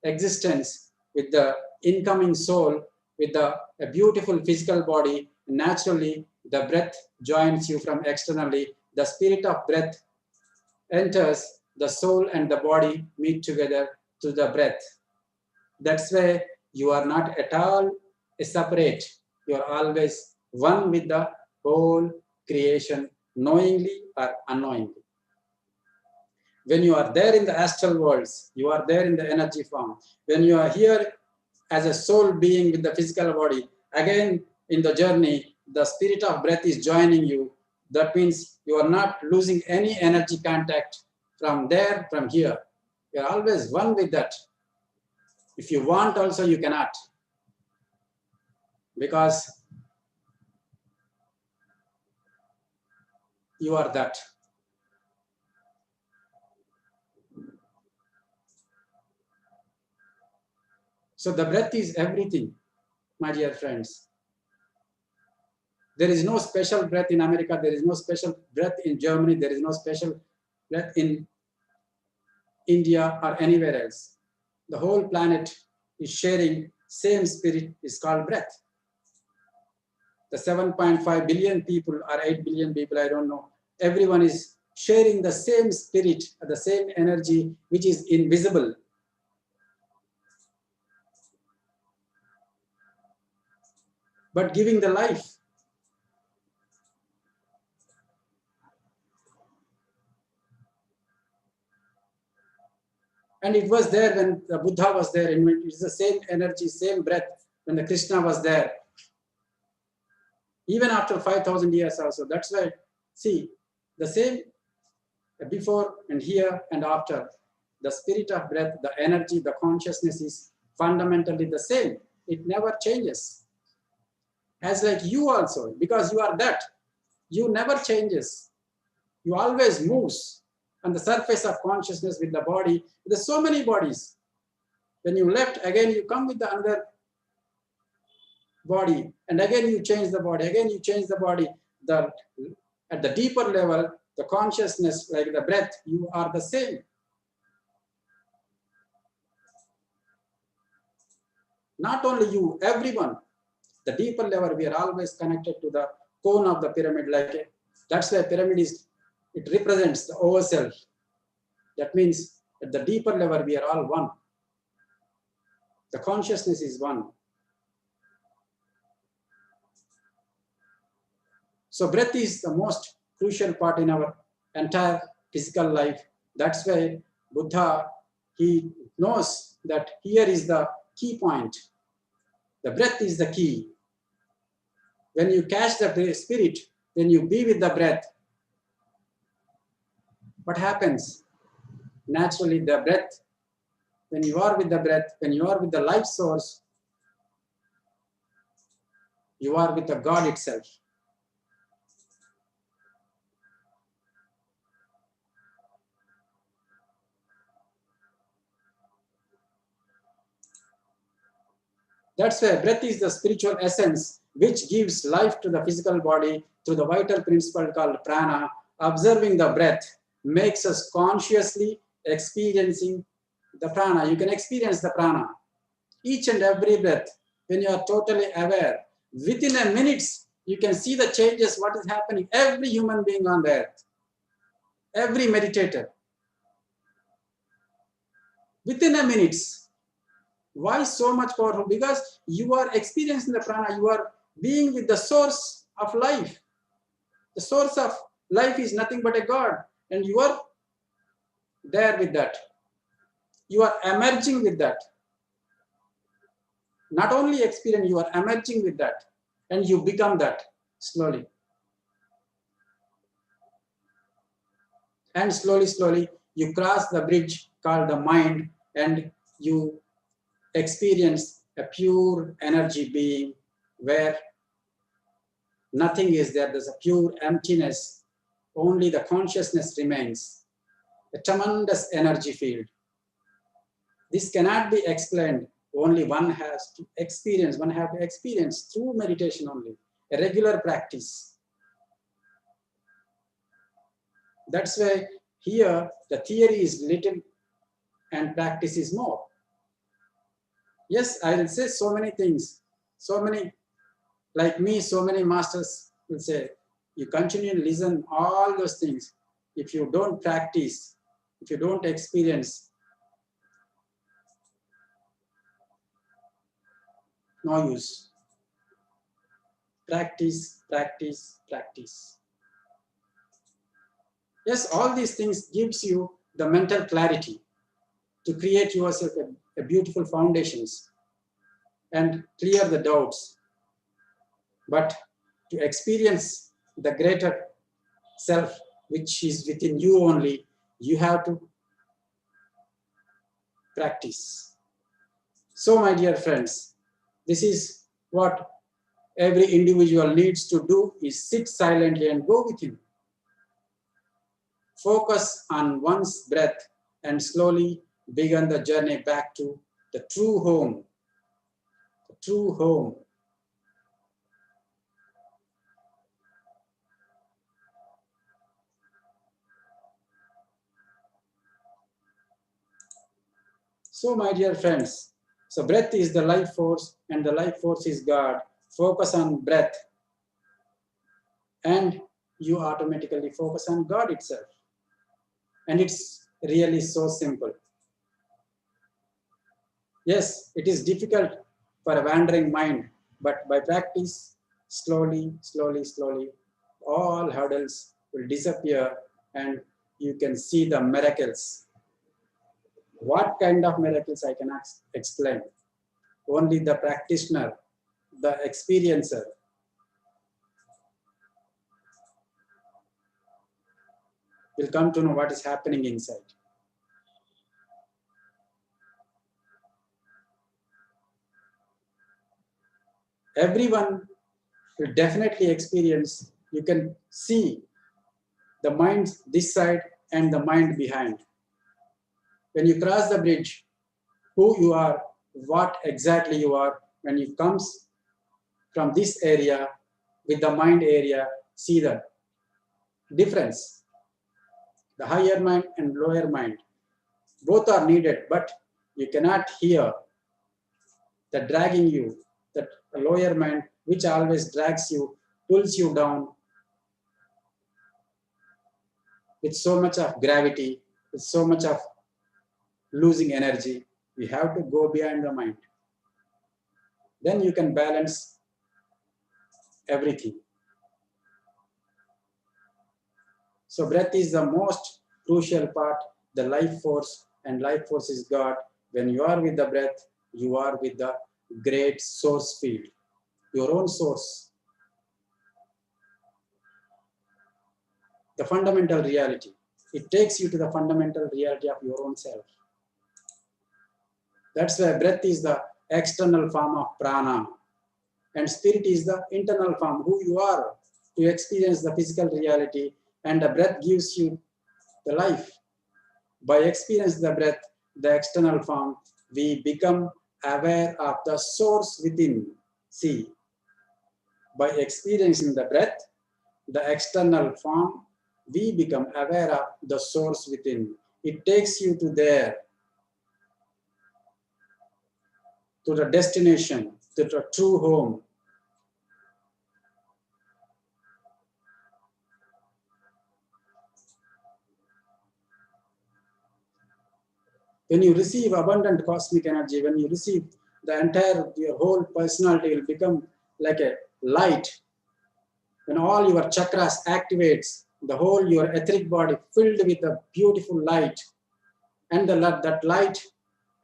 existence with the incoming soul, with a beautiful physical body, naturally the breath joins you from externally. The spirit of breath enters the soul and the body meet together through the breath. That's why you are not at all separate. You are always one with the whole creation, knowingly or unknowingly. When you are there in the astral worlds, you are there in the energy form. When you are here as a soul being with the physical body, again in the journey, the spirit of breath is joining you. That means you are not losing any energy contact from there, from here. You are always one with that. If you want also, you cannot. Because you are that. So the breath is everything, my dear friends. There is no special breath in America. There is no special breath in Germany. There is no special breath in India or anywhere else. The whole planet is sharing same spirit, is called breath. The 7.5 billion people or 8 billion people, I don't know, everyone is sharing the same spirit, the same energy, which is invisible. But giving the life. And it was there when the Buddha was there. It's the same energy, same breath when the Krishna was there. Even after 5,000 years also. That's why, see, the same before and here and after. The spirit of breath, the energy, the consciousness is fundamentally the same. It never changes. As like you also, because you are that. You never changes. You always moves on the surface of consciousness with the body. There's so many bodies. When you left, again you come with the another body, and again you change the body, again you change the body. At the deeper level, the consciousness, like the breath, you are the same. Not only you, everyone. The deeper level, we are always connected to the cone of the pyramid. That's why pyramid is, it represents the ourself. That means at the deeper level, we are all one. The consciousness is one. So breath is the most crucial part in our entire physical life. That's why Buddha, he knows that here is the key point. The breath is the key. When you catch the spirit, when you be with the breath, what happens? Naturally, the breath, when you are with the breath, when you are with the life source, you are with the God itself. That's why breath is the spiritual essence which gives life to the physical body through the vital principle called prana. Observing the breath makes us consciously experiencing the prana. You can experience the prana. Each and every breath, when you are totally aware, within a minute, you can see the changes, what is happening. Every human being on the earth, every meditator, within a minute. Why so much powerful? Because you are experiencing the prana, you are being with the source of life. The source of life is nothing but a God, and you are there with that. You are emerging with that. Not only experience, you are emerging with that, and you become that slowly. And slowly, slowly, you cross the bridge called the mind, and you experience a pure energy being where nothing is there. There's a pure emptiness. Only the consciousness remains. A tremendous energy field. This cannot be explained. Only one has to experience. One have to experience through meditation only. A regular practice. That's why here the theory is little and practice is more. Yes, I will say so many things. So many, like me, so many masters will say, you continue to listen all those things. If you don't practice, if you don't experience, no use. Practice, practice, practice. Yes, all these things gives you the mental clarity to create yourself a beautiful foundations and clear the doubts. But to experience the greater self, which is within you only, you have to practice. So, my dear friends, this is what every individual needs to do is sit silently and go with him. Focus on one's breath and slowly begin the journey back to the true home. The true home. So, my dear friends, so breath is the life force and the life force is God. Focus on breath and you automatically focus on God itself. And it's really so simple. Yes, it is difficult for a wandering mind, but by practice, slowly, slowly, slowly, all hurdles will disappear and you can see the miracles. What kind of miracles I cannot explain. Only the practitioner, the experiencer will come to know what is happening inside. Everyone will definitely experience, you can see the mind this side and the mind behind. When you cross the bridge, who you are, what exactly you are, when you comes from this area with the mind area, see the difference. The higher mind and lower mind, both are needed, but you cannot hear the dragging you, that lower mind, which always drags you, pulls you down with so much of gravity, with so much of losing energy. You have to go behind the mind. Then you can balance everything. So breath is the most crucial part, the life force, and life force is God. When you are with the breath, you are with the great source field, your own source. the fundamental reality. It takes you to the fundamental reality of your own self. That's why breath is the external form of prana, and spirit is the internal form, who you are, to experience the physical reality, and the breath gives you the life. By experience the breath, the external form, we become aware of the source within. See, by experiencing the breath, the external form, we become aware of the source within. It takes you to there, to the destination, to the true home. When you receive abundant cosmic energy, when you receive the entire, your whole personality will become like a light. When all your chakras activates, the whole your etheric body filled with a beautiful light, and that light,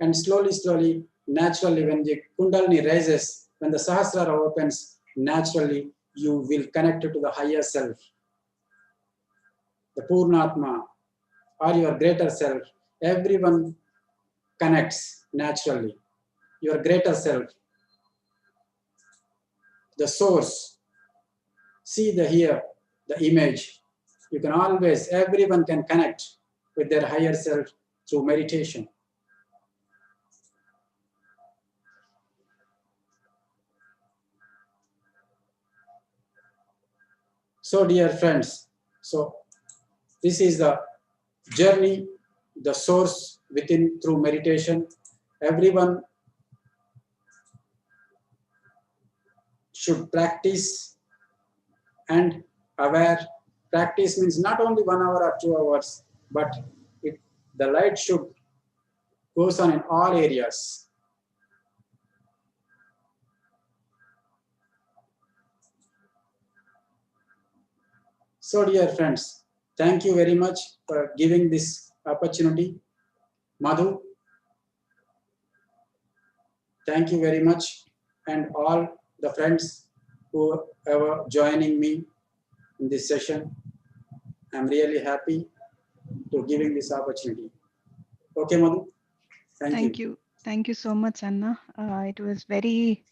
and slowly, naturally, when the Kundalini rises, when the Sahasrara opens, naturally you will connect to the higher self, the Purnatma, or your greater self. Everyone connects naturally. Your greater self, the source. See the here, the image. You can always, everyone can connect with their higher self through meditation. So, dear friends, so this is the journey, the source within through meditation. Everyone should practice and aware. Practice means not only 1 hour or 2 hours, but the light should goes on in all areas. So, dear friends, thank you very much for giving this opportunity. Madhu, thank you very much, and all the friends who are joining me in this session. I'm really happy to giving this opportunity. Okay, Madhu. Thank you. Thank you. Thank you so much, Anna. It was very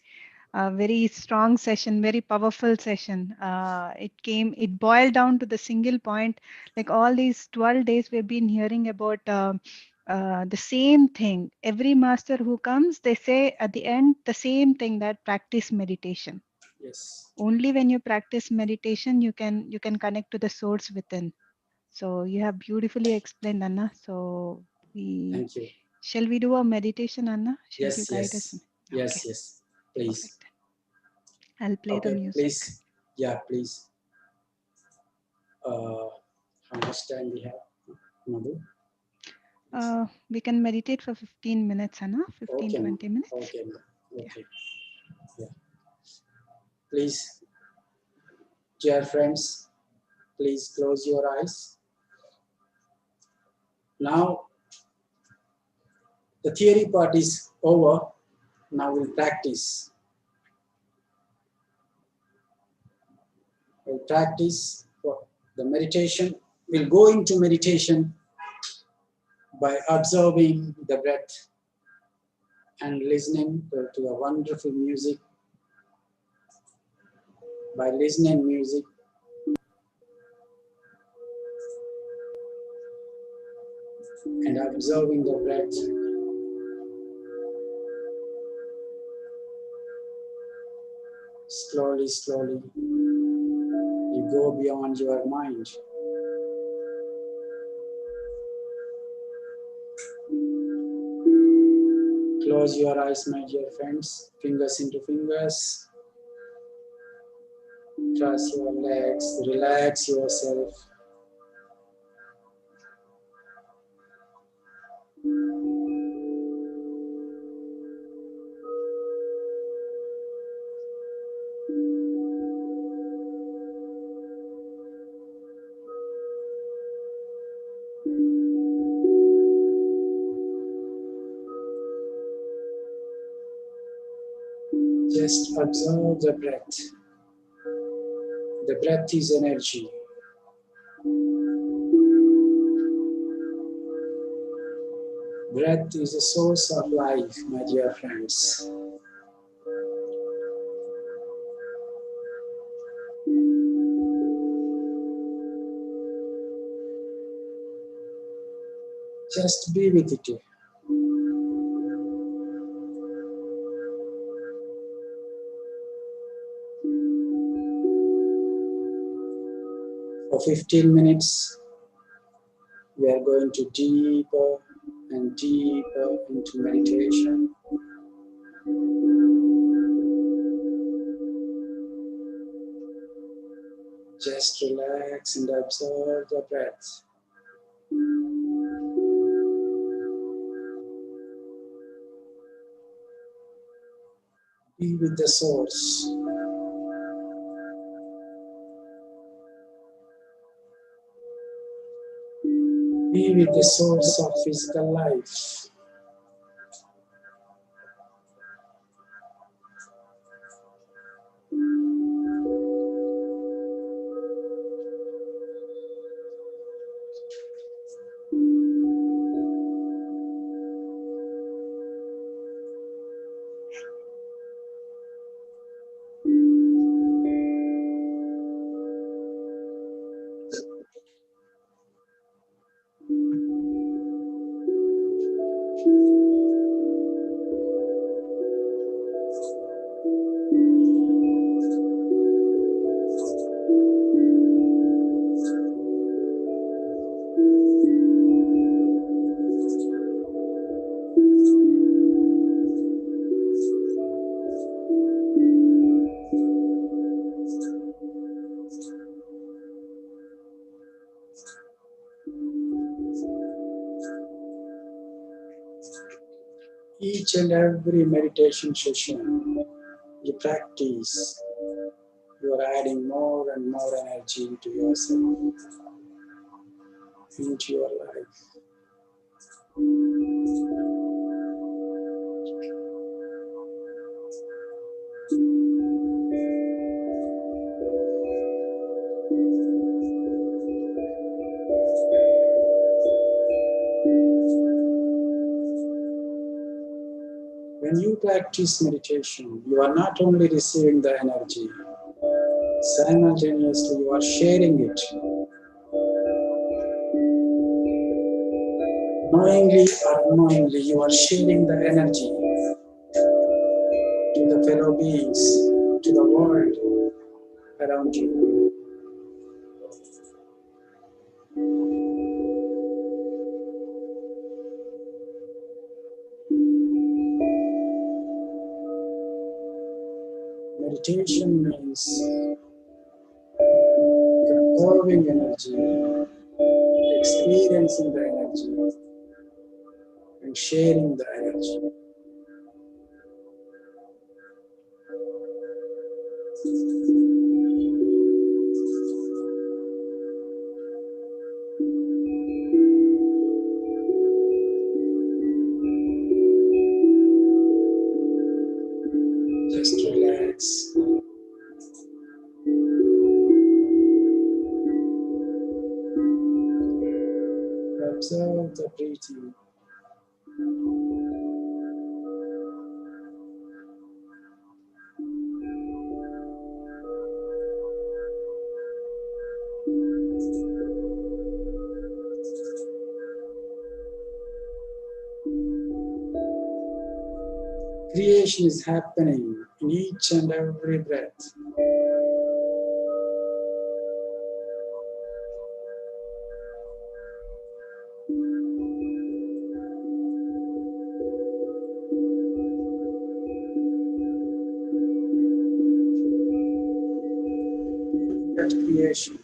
strong session, very powerful session. It boiled down to the single point. Like all these 12 days, we've been hearing about the same thing. Every master who comes, they say at the end the same thing, that practice meditation. Yes. Only when you practice meditation, you can connect to the source within. So you have beautifully explained, Anna. So Thank you. shall we do a meditation, Anna? Shall you Yes, guide us? yes, Okay, yes, yes. Please. perfect. I'll play the Okay, music. please. Yeah, please. How much time we have, Madhu? We can meditate for 15 minutes, Anna. 15, Okay, 20 minutes. okay, Yeah. okay. Yeah. Please, dear friends, please close your eyes. Now, the theory part is over. Now we'll practice. We'll practice for the meditation. We'll go into meditation by observing the breath and listening to the wonderful music. By listening music, and observing the breath, slowly, you go beyond your mind. Close your eyes, my dear friends, fingers into fingers. Cross your legs, relax yourself. Just observe the breath. The breath is energy. Breath is the source of life, my dear friends. Just be with it for 15 minutes. We are going to deeper and deeper into meditation. Just relax and observe the breath. Be with the source. Be with the source of physical life. Each and every meditation session you practice, you are adding more and more energy into yourself, into your life. When you practice meditation, you are not only receiving the energy, simultaneously you are sharing it. Knowingly or unknowingly, you are sharing the energy to the fellow beings, to the world around you. Meditation means conserving energy, experiencing the energy, and sharing the energy. Just relax. Observe the breathing. Creation is happening in each and every breath. That creation.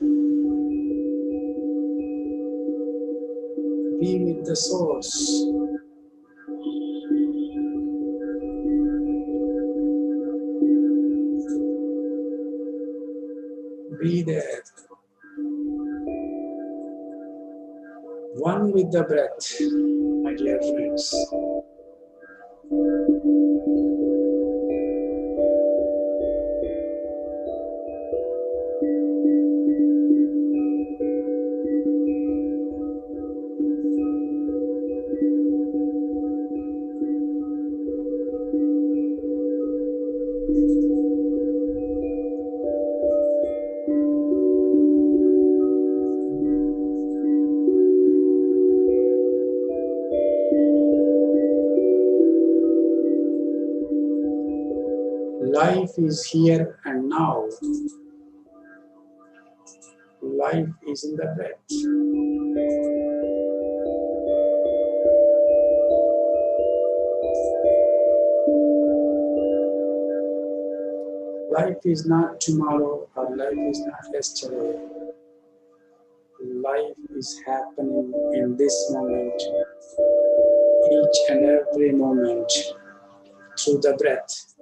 Be with the source. Be there. One with the breath, my dear friends. Life is here and now. Life is in the breath. Life is not tomorrow or life is not yesterday. Life is happening in this moment, each and every moment, through the breath.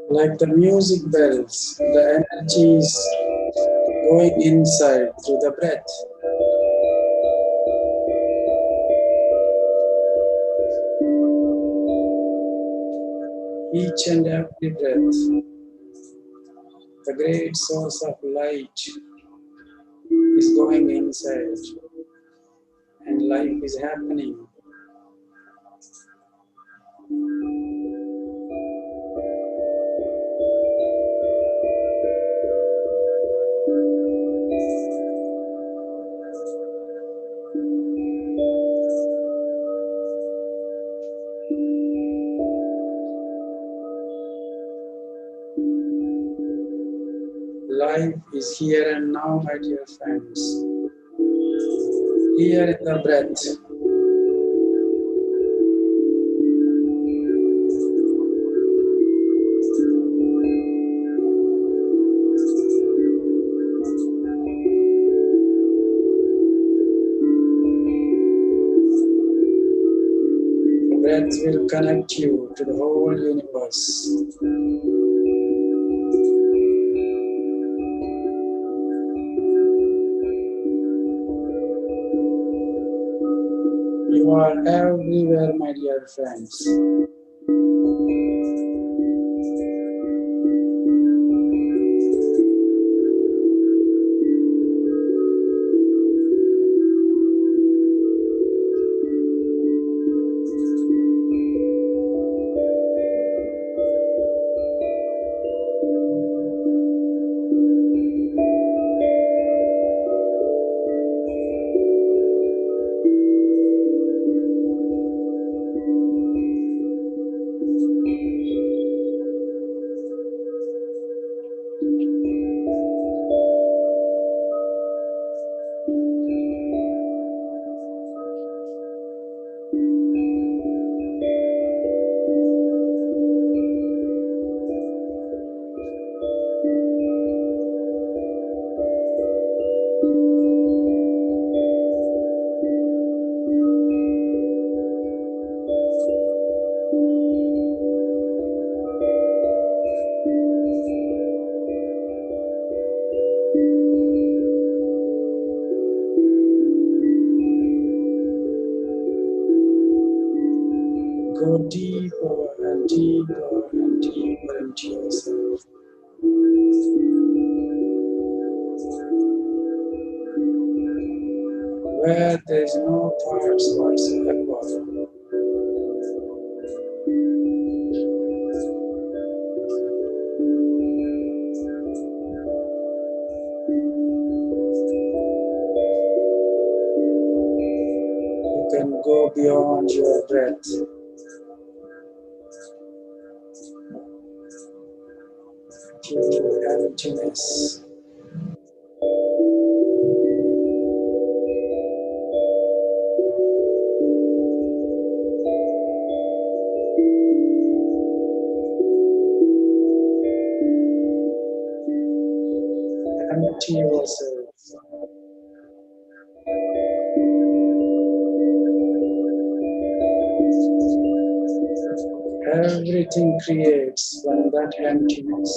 Like the music bells, the energy is going inside through the breath. Each and every breath, the great source of light is going inside, and life is happening. Life is here and now, my dear friends. Here in the breath. The breath will connect you to the whole universe. You are everywhere, my dear friends. Go deeper and deeper and deeper into yourself. Where there is no thoughts whatsoever. You can go beyond your breath to emptiness. Empty yourself. Everything creates from that emptiness,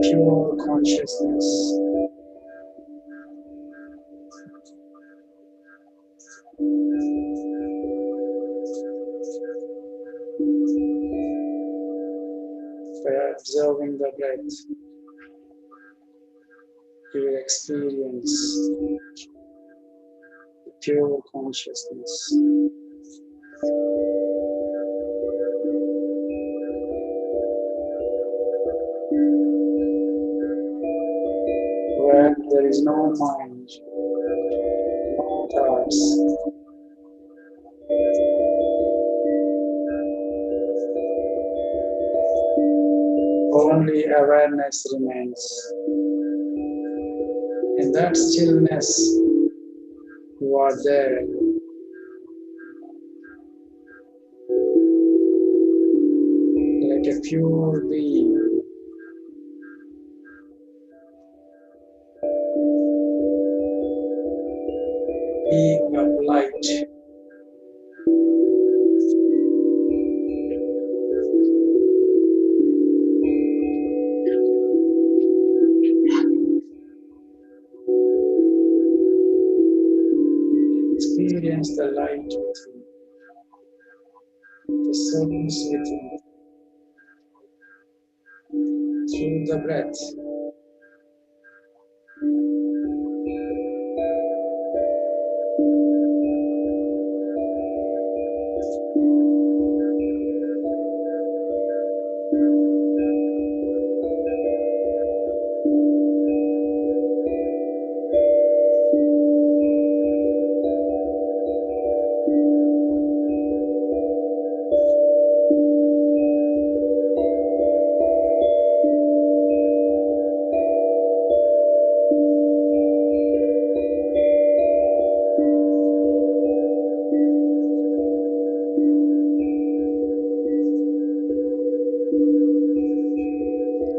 pure consciousness. By observing the breath, you will experience pure consciousness. Where there is no mind, no thoughts, only awareness remains. In that stillness, you are there, like a pure being, being of light. Experience the light within, the source within, through the breath.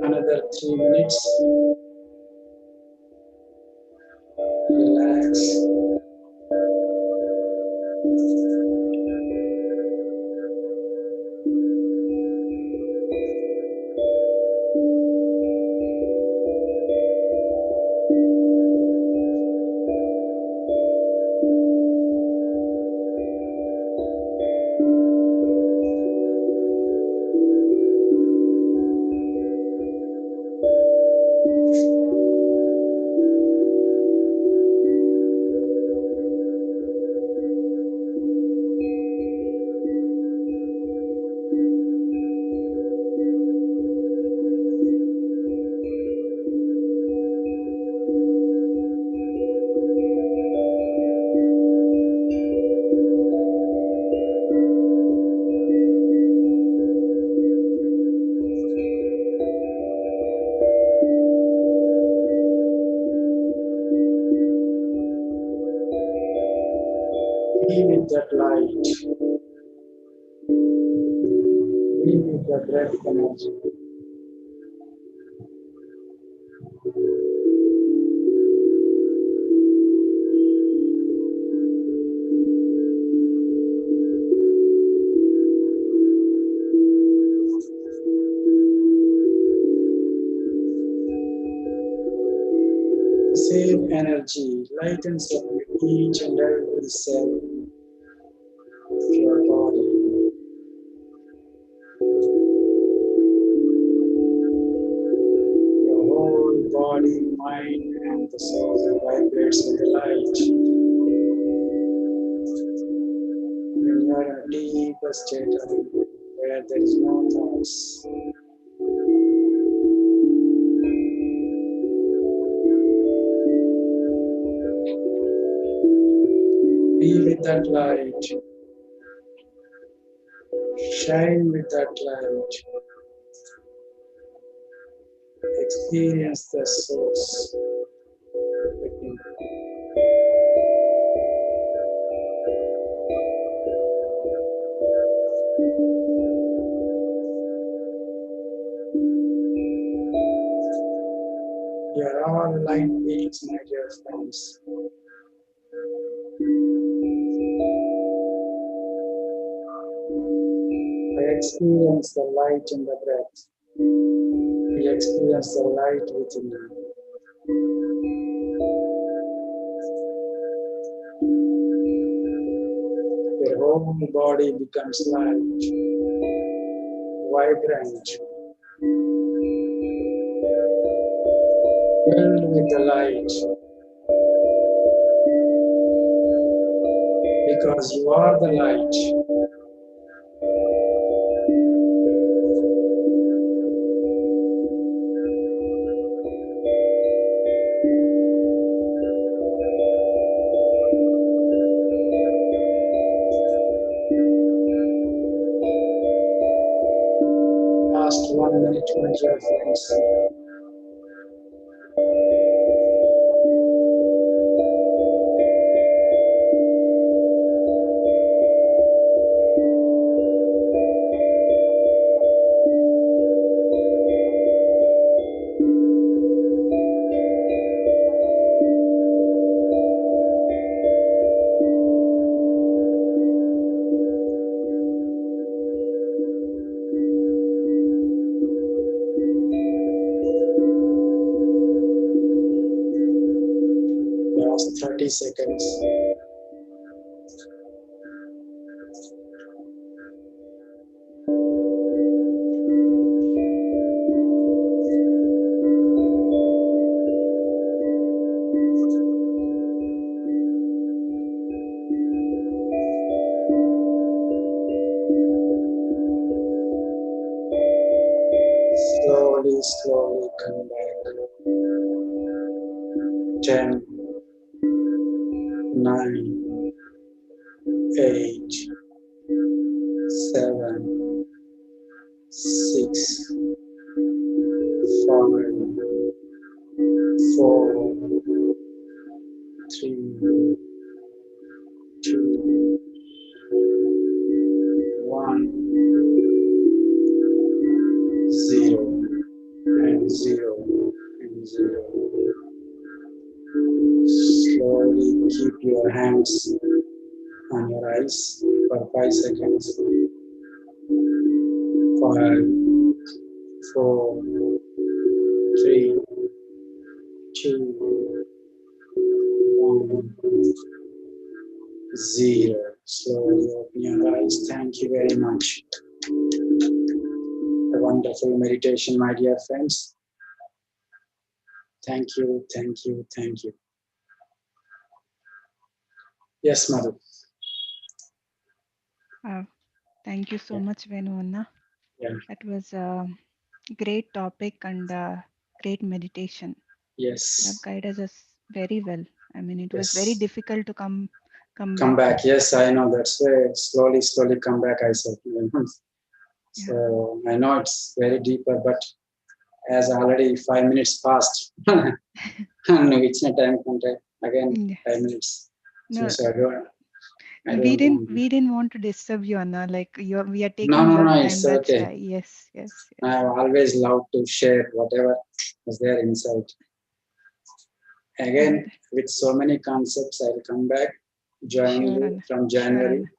Another 3 minutes, relax. Be with that light, be with the breath energy. The same energy lightens up each and every cell of your body. Your whole body, mind, and the soul vibrates with the light. When you are in a deeper state of where there is no thoughts, be with that light, shine with that light, experience the source within. You are all light beings, my dear friends. I experience the light in the breath. We experience the light within you. Your whole body becomes light, vibrant, filled with the light, because you are the light. Last 1 minute, my dear friends. Last 30 seconds. Slowly, slowly come back. 10, 9, 8, 7, 6, 5, 4, 3, 2, 1, 0, and 0, and 0. Slowly keep your hands on your eyes for 5 seconds. 5, 4, 3, 2, 1, 0. Slowly open your eyes. Thank you very much. A wonderful meditation, my dear friends. Thank you, thank you, thank you. Yes, Madhu. Uh, Thank you so Yeah, much, Venu Anna. yeah. That was a great topic and great meditation. You have Yes, guided us very well. I mean, it was very yes. difficult to come Come back. back. Yes, I know. That's why slowly, slowly come back, I said. Yeah. So I know it's very deeper, but as already 5 minutes passed, and it's not time contact again Yeah. 5 minutes. No, So I don't want. we didn't want to disturb you, Anna. Like we are No, taking no, your no. time. It's That's okay. why. Yes, yes, yes. I always love to share whatever is there inside. And Again, with so many concepts, I'll come back, join sure, you Anna. from Sure, January, Anna.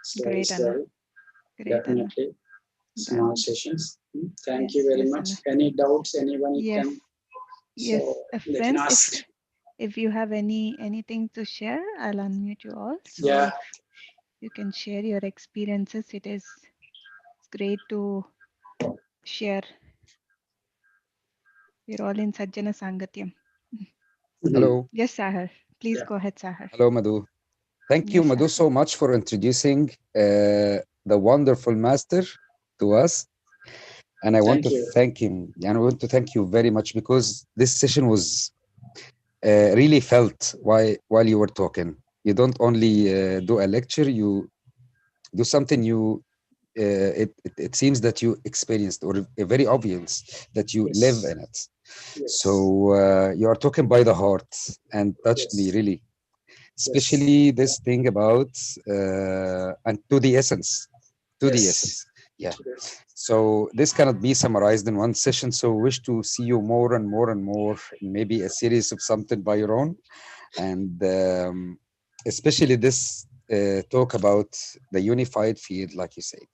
slowly, Great, Anna. slowly, Great, Anna. definitely. Small Done. sessions. Thank you Yes, very yes, much. Anna. Any doubts, anyone you Yes, can, yes. so they can Friends, ask. if you have anything to share, I'll unmute you all. So Yeah. if you can share your experiences, it's great to share. We're all in Sajjana Sangatyam. Mhm. Hello. Yes, Sahar. Please Yeah. go ahead, Sahar. Hello, Madhu. Thank you, Yes, Madhu, Sahar. so much for introducing the wonderful master to us. And I want Thank to you. thank him. And I want to thank you very much because this session was really felt while you were talking. You don't only do a lecture, you do something it seems that you experienced or very obvious that you live Yes. in it. Yes. So you are talking by the heart and touched me Yes. really, Yes. especially this thing about and to the essence, to the Yes. essence. Yeah. So this cannot be summarized in one session. So wish to see you more and more and more, in maybe a series of something by your own, and especially this talk about the unified field, like you said.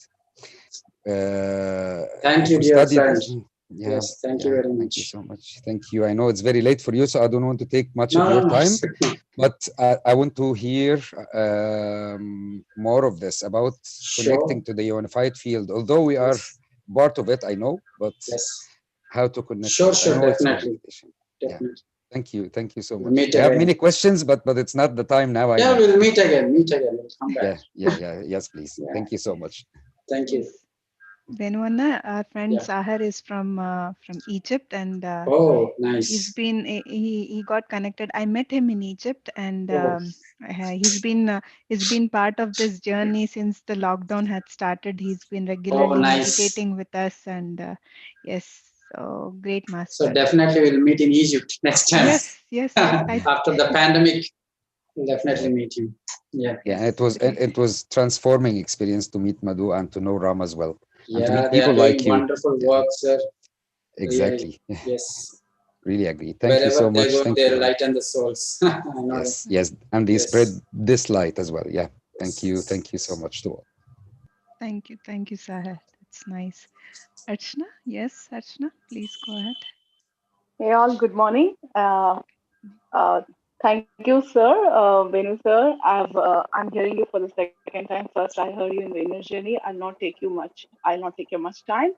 Thank you, You dear studied friend. this. Yeah, Yes, thank you yeah. very Thank you much. so much. Thank you. I know it's very late for you, so I don't want to take much of No, your no, no. time. But I want to hear more of this about connecting Sure. to the unified field. Although we are Yes. part of it, I know, but Yes. how to connect to Sure, it. I sure. know it's your Definitely. meditation. Yeah. Definitely. Thank you. Thank you so We'll much. meet I have many again. questions, but it's not the time now. I Yeah, know. we'll meet again. Meet again. We'll come back. Yeah, yeah, yeah. Yes, please. Yeah. Thank you so much. Thank you. Yes. Venwana, our friend Yeah. Sahar is from Egypt, and Oh, he's nice. been he got connected. I met him in Egypt, and Oh, he's been part of this journey since the lockdown had started. He's been oh, regularly nice. meditating with us, and yes, so great So master. definitely we'll meet in Egypt next time. Yes, yes, yes. After the pandemic, we'll Yeah. definitely meet you. Yeah. Yeah, Yes, it great. it was transforming experience to meet Madhu and to know Ram as well, and to Yeah, meet they people are doing like you. wonderful Yeah, work, sir. Really. exactly. Yes. Really agree. Thank you so Wherever they much. go, Thank they you, Ram. lighten the souls. I know that. Yes, yes, and they Yes. spread this light as well. Yeah, Yes. Yes. thank you so Yes. much to all. Thank you, Sahar. That's nice. Archana, yes, Archana, please go ahead. Hey all, good morning. Uh, Thank you, sir. Venu, sir. I'm hearing you for the second time. First, I heard you in the inner journey. I'll not take you much time.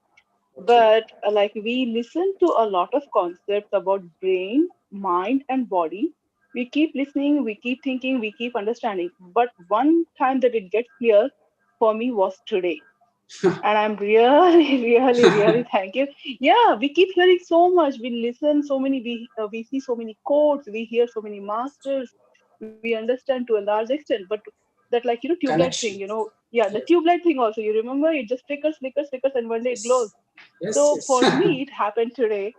Okay. But like we listen to a lot of concepts about brain, mind, and body. We keep listening, we keep thinking, we keep understanding. But one time that it gets clear for me was today, and I'm really, really thank you. Yeah, we keep hearing so much. We listen so many. We see so many quotes. We hear so many masters. We understand to a large extent. But that tube light thing. Connection. Yeah, the Yes. tube light thing also. You remember? It just flickers, and one day it glows. Yes. Yes. So Yes. for me, it happened today,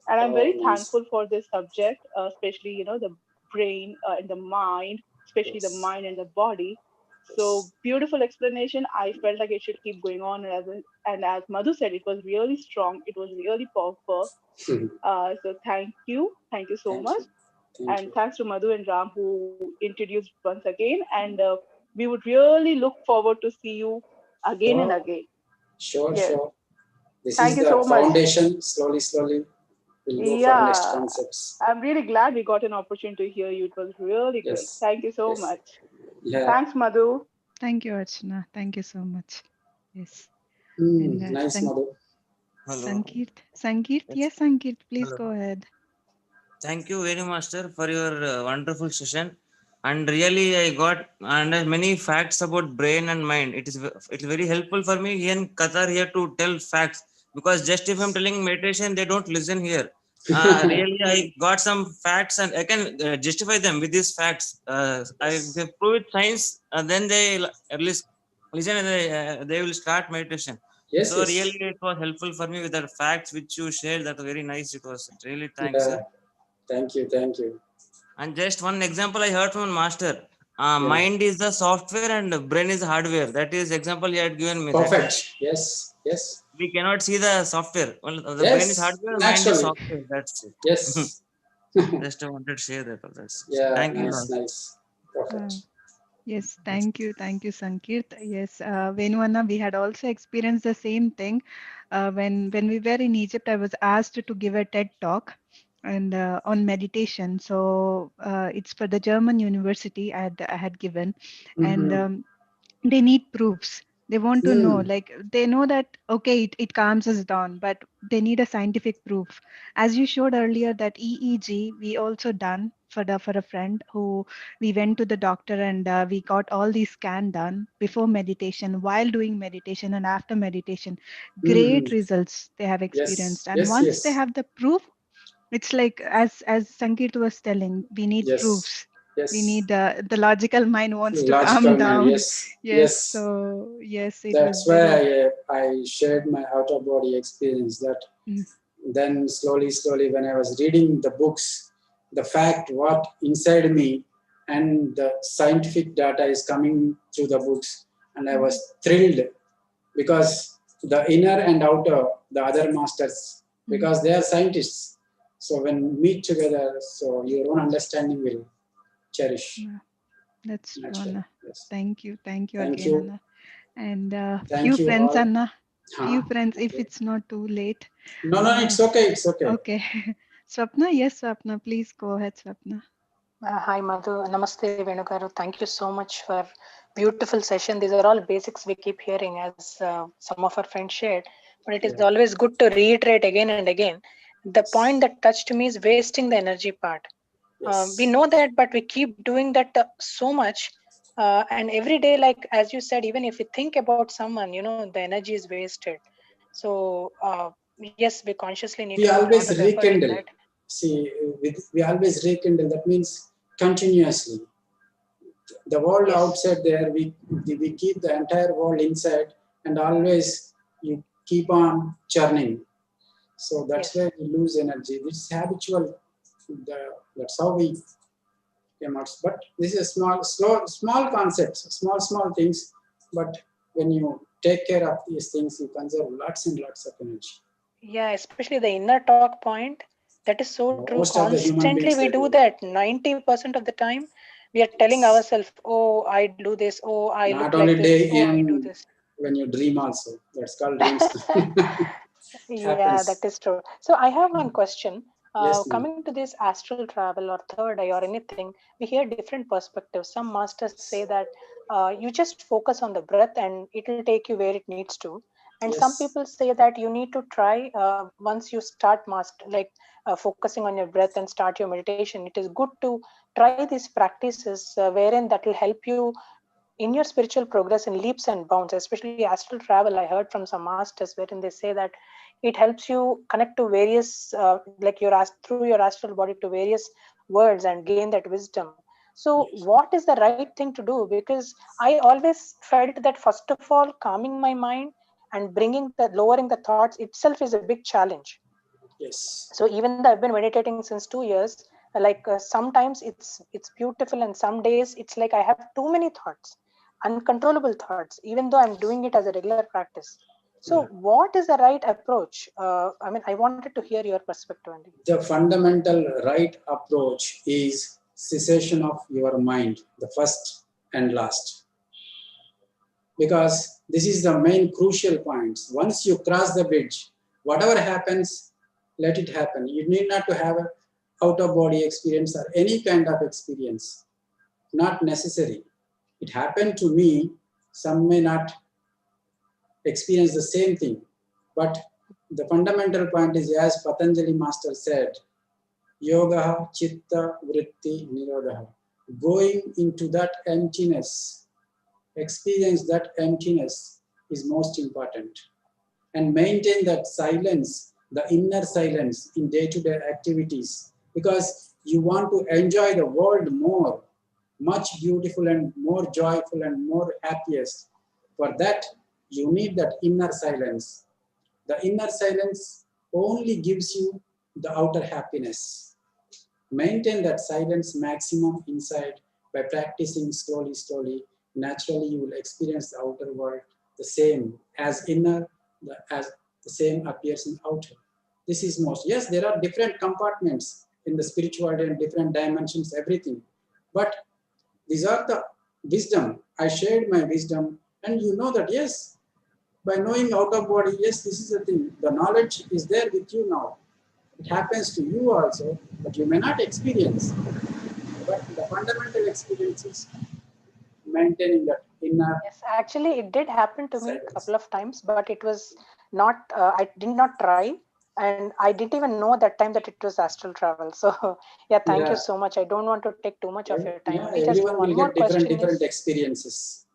and I'm Oh, very nice. thankful for this subject, especially the brain and the mind, especially the Yes. mind and the body. So Yes. beautiful explanation. I felt like it should keep going on, and as Madhu said, it was really strong. It was really powerful. So thank you so Thank much, you. Thank and you. thanks to Madhu and Ram who introduced once again. And we would really look forward to see you again and Oh, again. sure, Yes, sure. This thank is you the so much. foundation. Slowly, slowly, we'll go for next Yeah, concepts. I'm really glad we got an opportunity to hear you. It was really great. Yes. Thank you so Yes. much. Yeah. Thanks, Madhu. Thank you, Archana. Thank you so much. Yes. And Nice, Madhu. Hello. Sankeet, Sankeet, Yes. yes, Sankeet, please go Hello. ahead. Thank you very master for your wonderful session. And really, I got many facts about brain and mind. It's very helpful for me here in Qatar here to tell facts because just if I'm telling meditation, they don't listen here. Really, I got some facts and I can justify them with these facts. I Yes. they prove it science, then they at least listen and they will start meditation. Yes, So yes. really, it was helpful for me with the facts which you shared. That was very nice. It was really thanks, Yeah. sir. Thank you. Thank you. And just one example I heard from master. Yeah. Mind is the software and brain is hardware. That is example he had given me. That Perfect. Yes. Yes. we cannot see the software. Well, the brain is Yes. hardware, mind is Naturally. software. That's it. Yes. Just I wanted to share that. That's Yeah. thank you. Nice. Nice. Uh, Perfect. yes, thank you, Sankeet. Yes, Venuana, we had also experienced the same thing. When we were in Egypt, I was asked to give a TED talk and on meditation. So it's for the German university I had given, and Mm-hmm. they need proofs. They want to know, Mm. like they know that okay, it calms us down, but they need a scientific proof. As you showed earlier, that EEG we also done for a friend who we went to the doctor, and we got all these scan done before meditation, while doing meditation, and after meditation. Great Mm-hmm. results they have Yes. experienced, and Yes. once they Yes. have the proof, it's like as Sangeet was telling, we need Yes. proofs. We Yes. need the logical mind wants to calm Logical mind. down. Yes. Yes, Yes. so yes, it was That's why very. I shared my out of body experience. That Mm, then slowly, slowly, when I was reading the books, the fact what inside me and the scientific data is coming through the books, and I mm, was thrilled because the inner and outer, the other masters, because they are scientists. So when meet together, so your own understanding will cherish. Yeah, that's true, Naturally. Anna. Yes. Thank you Thank again, you. Anna. And few Thank you friends, all. Anna. Few Huh? friends, if Okay. it's not too late. No, no, Uh, it's okay. It's okay. okay. Swapna, yes, Swapna, please go ahead, Swapna. Hi, Madhu. Namaste, Venugaru. Thank you so much for beautiful session. These are all basics we keep hearing as some of our friends shared, but it is Yeah. always good to reiterate again and again. The Yes. point that touched me is wasting the energy part. We Yes. know that, but we keep doing that so much. And every day, like as you said, even if we think about someone, the energy is wasted. So, yes, we consciously need to We put a lot always of effort in rekindle. that. See, we always rekindle. That means continuously. The world Yes. outside there, we keep the entire world inside, and always you keep on churning. So that's Yes. where we lose energy. This is habitual. That's how we came out. But this is small concepts, small things. But when you take care of these things, you conserve lots and lots of energy. Yeah, especially the inner talk point. That is so true. Most of the human Constantly beings we they do do. that. 90% of the time, we are telling Yes. ourselves, oh, I do this. Oh, I look Not like only this. day Oh, I do in this. when you dream also. That's called dreams. It Yeah, that happens. is true. So I have one question. Yes, ma'am. Coming to this astral travel or third eye or anything, we hear different perspectives. Some masters say that you just focus on the breath and it will take you where it needs to. And some Yes. people say that you need to try once you start focusing on your breath and start your meditation. It is good to try these practices wherein that will help you in your spiritual progress in leaps and bounds, especially astral travel. I heard from some masters wherein they say that it helps you connect to various, like through your astral body to various worlds and gain that wisdom. So, Yes. what is the right thing to do? Because I always felt that first of all, calming my mind and lowering the thoughts itself is a big challenge. Yes. So even though I've been meditating since 2 years, sometimes it's beautiful and some days it's like I have too many thoughts, uncontrollable thoughts, even though I'm doing it as a regular practice. So Yeah. what is the right approach? I mean, I wanted to hear your perspective on it. The fundamental right approach is cessation of your mind, the first and last. Because this is the main crucial points. Once you cross the bridge, whatever happens, let it happen. You need not to have a out of body experience or any kind of experience. Not necessary. It happened to me. Some may not experience the same thing. But the fundamental point is, as Patanjali Master said, Yoga Chitta Vritti Nirodha. Going into that emptiness, experience that emptiness is most important. And maintain that silence, the inner silence in day-to-day activities, because you want to enjoy the world more, much beautiful and more joyful and more happiest. For that, you need that inner silence. The inner silence only gives you the outer happiness. Maintain that silence maximum inside by practicing slowly. Naturally, you will experience the outer world the same as inner, as the same appears in outer. This is most. Yes, there are different compartments in the spirituality and different dimensions, everything. But these are the wisdom. I shared my wisdom, and you know that yes, by knowing out of body, yes, this is the thing. The knowledge is there with you now. It happens to you also, but you may not experience. But the fundamental experience is maintaining that inner Yes, actually, it did happen to me a silence. couple of times, but it was not. I did not try, and I didn't even know that time that it was astral travel. So, yeah, thank you Yeah, so much. I don't want to take too much of your time. yeah. Just Everyone one will more get question different is, experiences.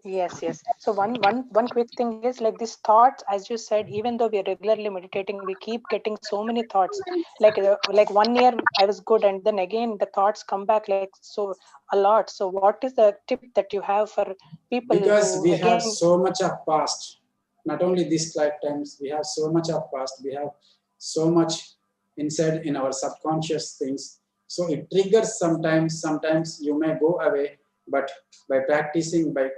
yes, yes. So one quick thing is like these thoughts, as you said, even though we are regularly meditating, we keep getting so many thoughts. Like 1 year I was good, and then again the thoughts come back like so a lot. So what is the tip that you have for people Because who we have again? so much of past, not only this lifetimes, we have so much of past, we have so much inside in our subconscious things, so it triggers sometimes you may go away, but by practicing, by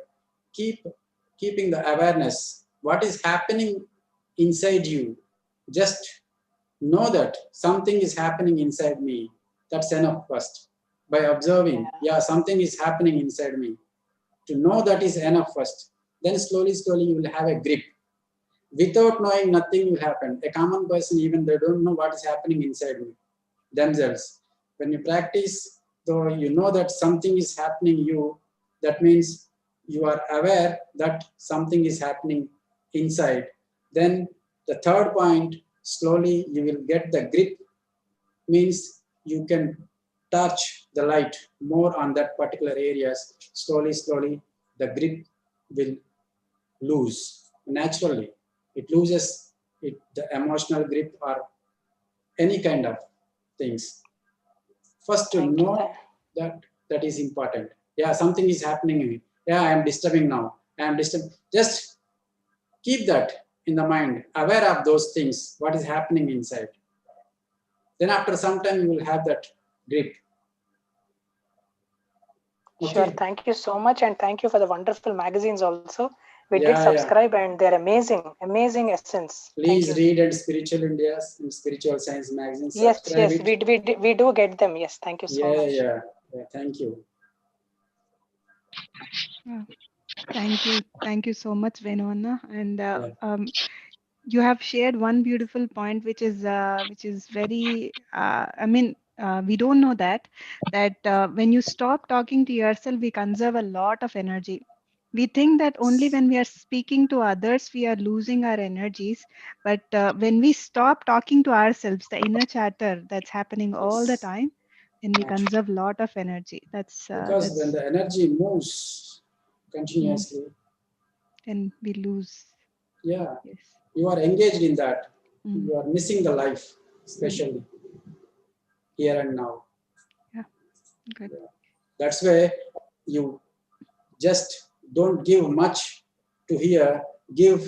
keeping the awareness, what is happening inside you. Just know that something is happening inside me. That's enough first. By observing, yeah, something is happening inside me. To know that is enough first. Then slowly, slowly you will have a grip. Without knowing, nothing will happen. A common person, even they don't know what is happening inside me, themselves. When you practice, though you know that something is happening you, that means you are aware that something is happening inside. Then the third point, slowly you will get the grip, means you can touch the light more on that particular areas. Slowly, slowly, the grip will lose naturally. It loses the emotional grip or any kind of things. First to Thank you. know that that is important. Yeah, something is happening in me. Yeah, I am disturbing now. I am disturbed. Just keep that in the mind, aware of those things, what is happening inside. Then after some time you will have that grip. Sure. Okay. Thank you so much. And thank you for the wonderful magazines also. We did Yeah, yeah. subscribe and they're amazing, amazing essence. Thank you. Please read and Spiritual India's and Spiritual Science magazine. Yes, Subscribe yes, it. we do get them. Yes, thank you so Yeah, much. yeah, yeah. Thank you. Yeah. Thank you so much, Venona. And Yeah. you have shared one beautiful point, which is very. I mean, we don't know that when you stop talking to yourself, we conserve a lot of energy. We think that only when we are speaking to others, we are losing our energies. But when we stop talking to ourselves, the inner chatter that's happening all the Yes. time, then we Naturally. conserve a lot of energy. Because when the energy moves Mm, continuously, then we lose. yeah, Yes. you are engaged in that. Mm, You are missing the life, mm, especially here and now. yeah. Good. Yeah. That's why you just don't give much to hear, give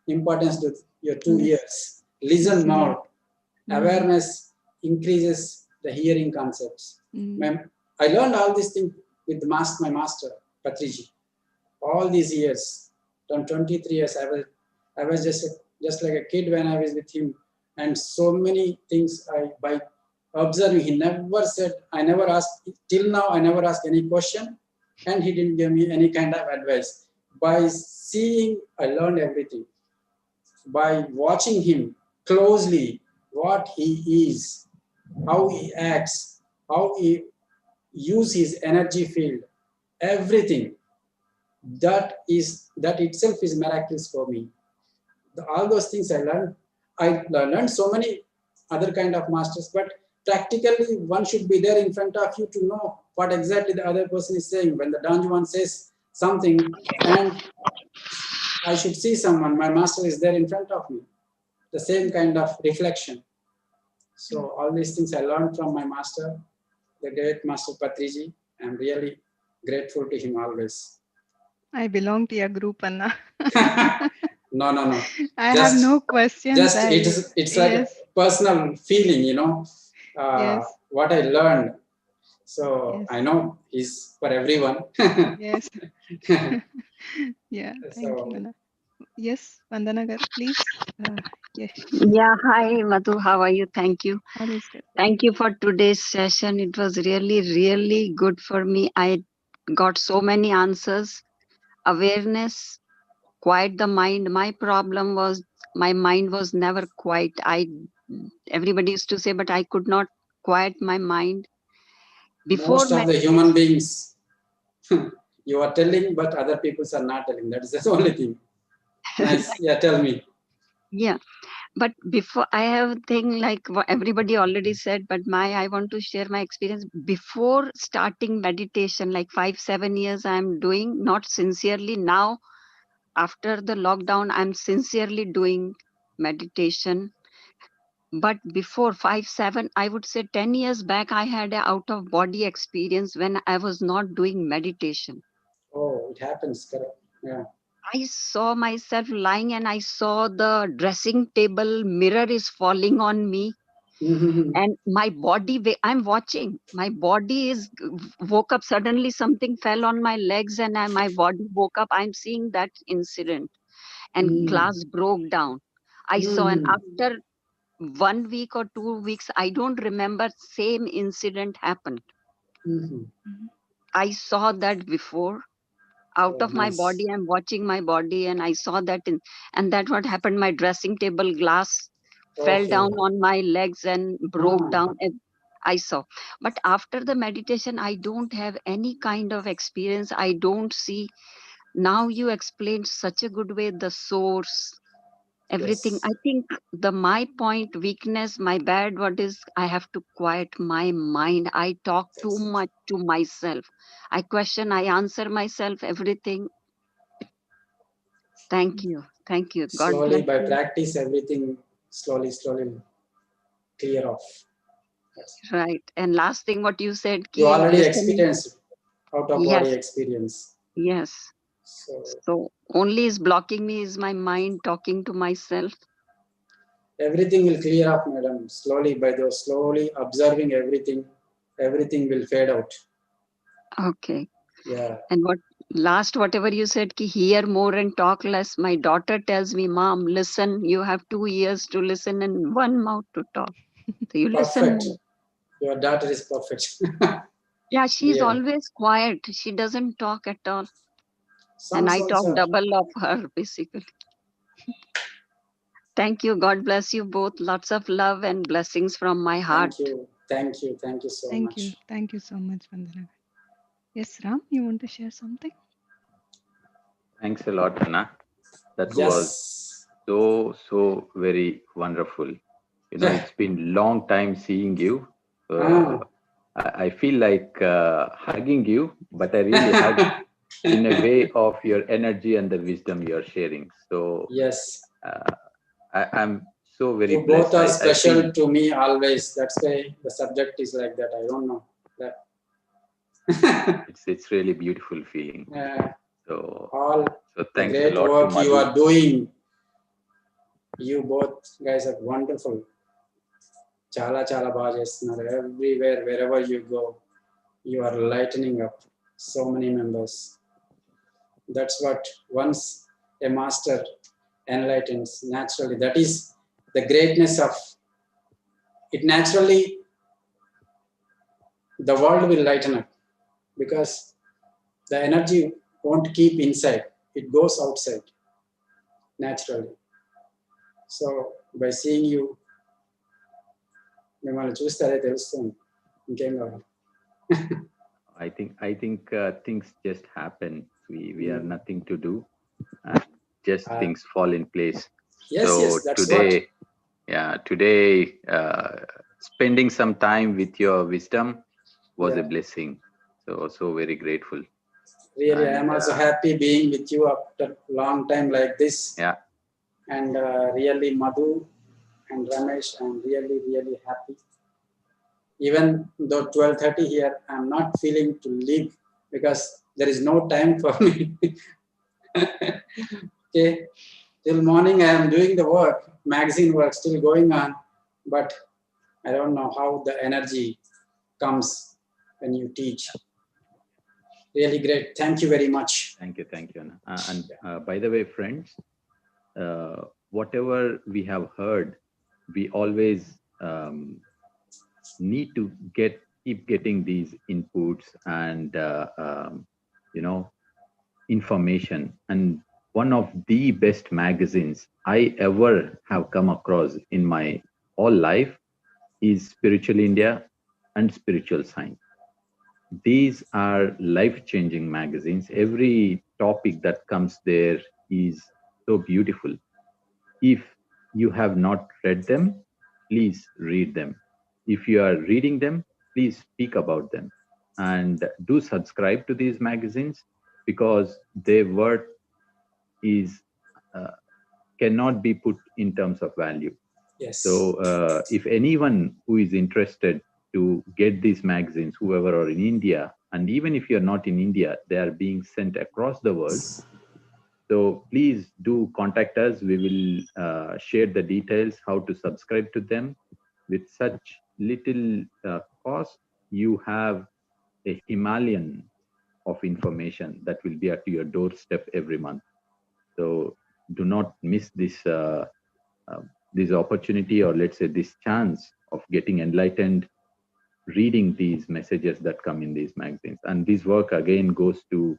importance to your two Lis- ears. Listen Listening. more. Mm, Awareness increases the hearing concepts. mm, I learned all these things with my master, Patriji. All these years, from 23 years, I was just like a kid when I was with him, and so many things I by observing. He never said, I never asked till now. I never asked any question, and he didn't give me any kind of advice. By seeing, I learned everything. By watching him closely, what he is, how he acts, how he use his energy field, everything that itself is miraculous for me. All those things I learned. I learned so many other kind of masters, but practically one should be there in front of you to know what exactly the other person is saying. When the Don Juan says something, and I should see someone, my master is there in front of me. The same kind of reflection. yeah. So all these things I learned from my master, the great Master Patriji. I'm really grateful to him always. I belong to your group, Anna. No, no, no. I have Just, no questions. just it's like a Yes, personal feeling, yes, what I learned. So yes, I know he's for everyone. yes. Yeah, thank you, So Anna. Yes, Vandana garu, please. Yes, Yeah, hi Madhu, how are you? Thank you. all is good. Thank you for today's session. It was really, really good for me. I got so many answers. Awareness, quiet the mind. My problem was my mind was never quiet. Everybody used to say, but I could not quiet my mind. Before most of the human meditation, beings, you are telling, but other people are not telling. That is the only thing. Nice. Yeah, tell me. yeah. But before I have a thing like what everybody already said, but my I want to share my experience before starting meditation, like 5 7 years I'm doing, not sincerely. Now after the lockdown, I'm sincerely doing meditation. But before 5 7, I would say 10 years back, I had a out of body experience when I was not doing meditation. Oh, it happens. Correct. Yeah. I saw myself lying and I saw the dressing table mirror is falling on me, Mhm. and my body I'm watching my body is woke up suddenly, something fell on my legs and my body woke up. I'm seeing that incident, and glass broke down. I saw, and after 1 week or 2 weeks, I don't remember, same incident happened. I saw that before. Out Oh, of my nice. body, I'm watching my body, and I saw that and that what happened, my dressing table glass fell down Okay. on my legs and broke Ah, down. And I saw. But after the meditation, I don't have any kind of experience. I don't see. Now you explained such a good way the source, everything. yes. I think the my point weakness, my bad what is, I have to quiet my mind. I talk too Yes. much to myself. I question, I answer myself everything. Thank you. Thank you. God Slowly, bless by you. practice, everything slowly clear off. That's, Right. And last thing what you said, you key already listening. experienced out of body Yes, experience. yes. So So only is blocking me is my mind talking to myself. everything will clear up, madam. Slowly, by those slowly observing everything, everything will fade out. Okay. Yeah. And what last whatever you said, ki hear more and talk less. My daughter tells me, Mom, listen, you have 2 ears to listen and one mouth to talk. So you listen Perfect. more. Your daughter is perfect. Yeah, she's Really. always quiet. She doesn't talk at all. And Sons I talk also. double of her basically. Thank you. God bless you both. Lots of love and blessings from my heart. Thank you. Thank you. Thank you so Thank you. much. Thank you so much, Vandana. Yes, Ram, you want to share something? Thanks a lot, Anna. That was Yes. so very wonderful. You know, Yeah. it's been long time seeing you. Ah. I feel like hugging you, but I really hug in a way of your energy and the wisdom you're sharing. So Yes. I'm so very You both blessed. are I feel special to me always. That's why the subject is like that. I don't know. That it's really beautiful feeling. So all so the thanks a great lot to work you Madhu. are doing. You both guys are wonderful. Chala chala baga chestunaru. Everywhere, wherever you go, you are lightening up so many members. That's what once a master enlightens naturally. That is the greatness of it. Naturally, the world will lighten up because the energy won't keep inside. It goes outside naturally. So by seeing you, మిమ్మల్ని చూస్తే అదే తెలుస్తుంది. ఇంకేం కావాలి. I think things just happen. We have nothing to do, and just things fall in place. Yes, So yes, that's today, what. yeah, today spending some time with your wisdom was Yeah. a blessing. So very grateful. Really, I And am also happy being with you after long time like this. yeah, And really, Madhu and Ramesh, I'm really happy. Even though 12:30 here, I'm not feeling to leave because there is no time for me. Okay, till morning I am doing the work, magazine work still going on, but I don't know how the energy comes when you teach. Really great. Thank you very much. thank you, Anna. And by the way, friends, whatever we have heard, we always need to keep getting these inputs and you know, information. And one of the best magazines I ever have come across in my whole life is Spiritual India and Spiritual Science. These are life-changing magazines. Every topic that comes there is so beautiful. If you have not read them, please read them. If you are reading them, please speak about them. And do subscribe to these magazines because their worth is cannot be put in terms of value. Yes. So if anyone who is interested to get these magazines, whoever are in India, and even if you're not in India, they are being sent across the world. So please do contact us. We will share the details, how to subscribe to them. With such little cost, you have a Himalayan of information that will be at your doorstep every month. So do not miss this opportunity, or let's say this chance of getting enlightened, reading these messages that come in these magazines. And this work again goes to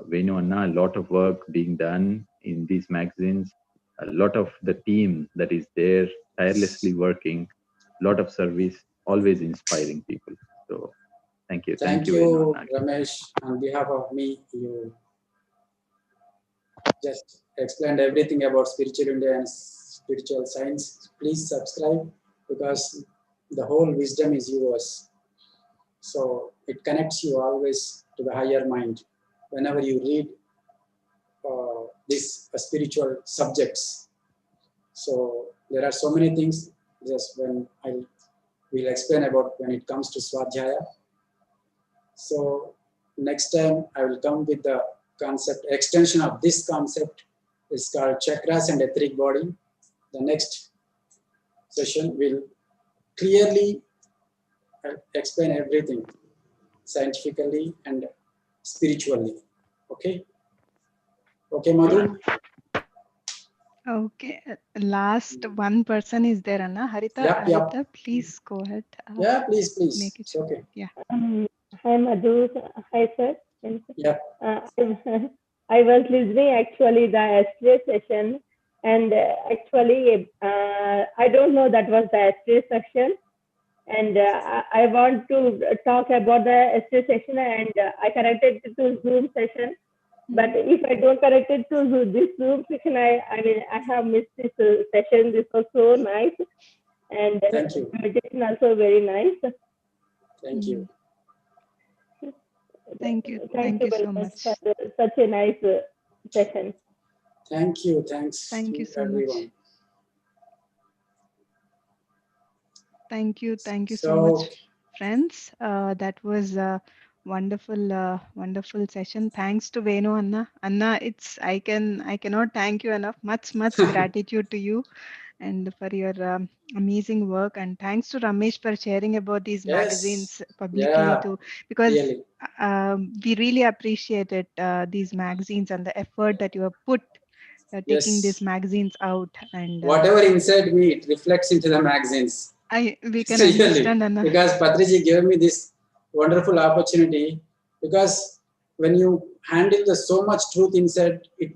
Venu Anna, a lot of work being done in these magazines, a lot of the team that is there tirelessly working, a lot of service, always inspiring people. So thank you. Thank Venu you, Anna. Ramesh. On behalf of me, you just explained everything about spiritual India and spiritual science. Please subscribe because the whole wisdom is yours. So it connects you always to the higher mind. Whenever you read these spiritual subjects, so there are so many things. Just when I will explain about when it comes to Swadhyaya. So next time I will come with the concept extension of this concept is called chakras and etheric body. The next session will clearly explain everything scientifically and spiritually. Okay. Okay, Madhu. Okay, last one person is there, Anna. Yep, yep. Harita, please go ahead. Yeah, please, please. Make it It's okay. Yeah. Hi, Madhu. Hi, sir. Yep. I was listening actually the Astray session, and actually I don't know that was the Astray section, and I want to talk about the Astray session, and I connected to Zoom session. But if I don't connect it to this Zoom session, I mean I have missed this session. This was so nice, and Thank you. meditation also very nice. Thank you. Thank you. Thank Thank you you very so much much. for such a nice session. Thank you. Thanks Thank to you so everyone. much. Thank you. Thank you so So, much, friends. That was a wonderful, wonderful session. Thanks to Venu Anna. Anna, I cannot thank you enough. Much gratitude to you and for your amazing work. And thanks to Ramesh for sharing about these yes, magazines publicly yeah, too, because really. we really appreciated these magazines and the effort that you have put taking these Yes. magazines out. And Whatever inside me, it reflects into the magazines. we can Really, understand, Anna. because Patriji gave me this wonderful opportunity. Because when you handle the so much truth inside, it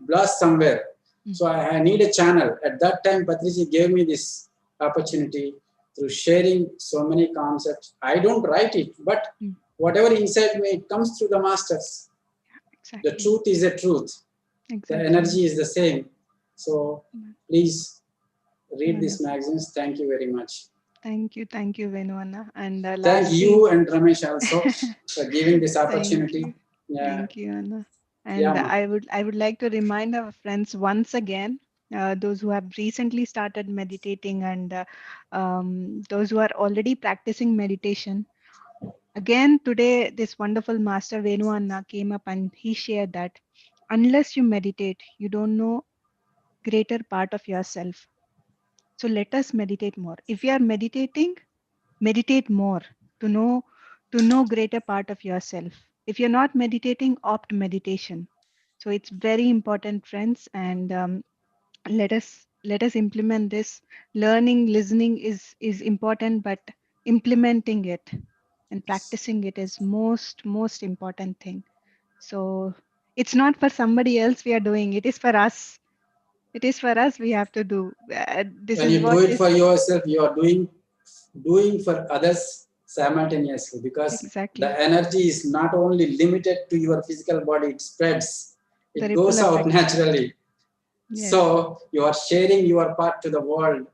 blasts somewhere. So I need a channel. At that time, Patriji gave me this opportunity through sharing so many concepts. I don't write it, but whatever inside me, it comes through the masters. Exactly. The truth is a truth. Exactly. The energy is the same. So please read these Wonderful. magazines. Thank you very much. Thank you, Venu Anna. And Thank lastly, you and Ramesh also for giving this thank opportunity. you. Yeah. Thank you, Anna. Yeah, And ma. I would like to remind our friends once again, those who have recently started meditating and those who are already practicing meditation. Again, today, this wonderful Master Venu Anna came up and he shared that unless you meditate, you don't know greater part of yourself. So let us meditate more. If you are meditating, meditate more to know greater part of yourself. If you're not meditating, opt meditation. So it's very important, friends, and let us implement this. Learning, listening is important, but implementing it and practicing it is most important thing. So it's not for somebody else we are doing. It is for us. It is for us we have to do. This When is you do what it for is yourself, you are doing for others simultaneously, because the exactly energy is not only limited to your physical body, it spreads. the It ripple goes out effect. naturally. Yes. So you are sharing your part to the world,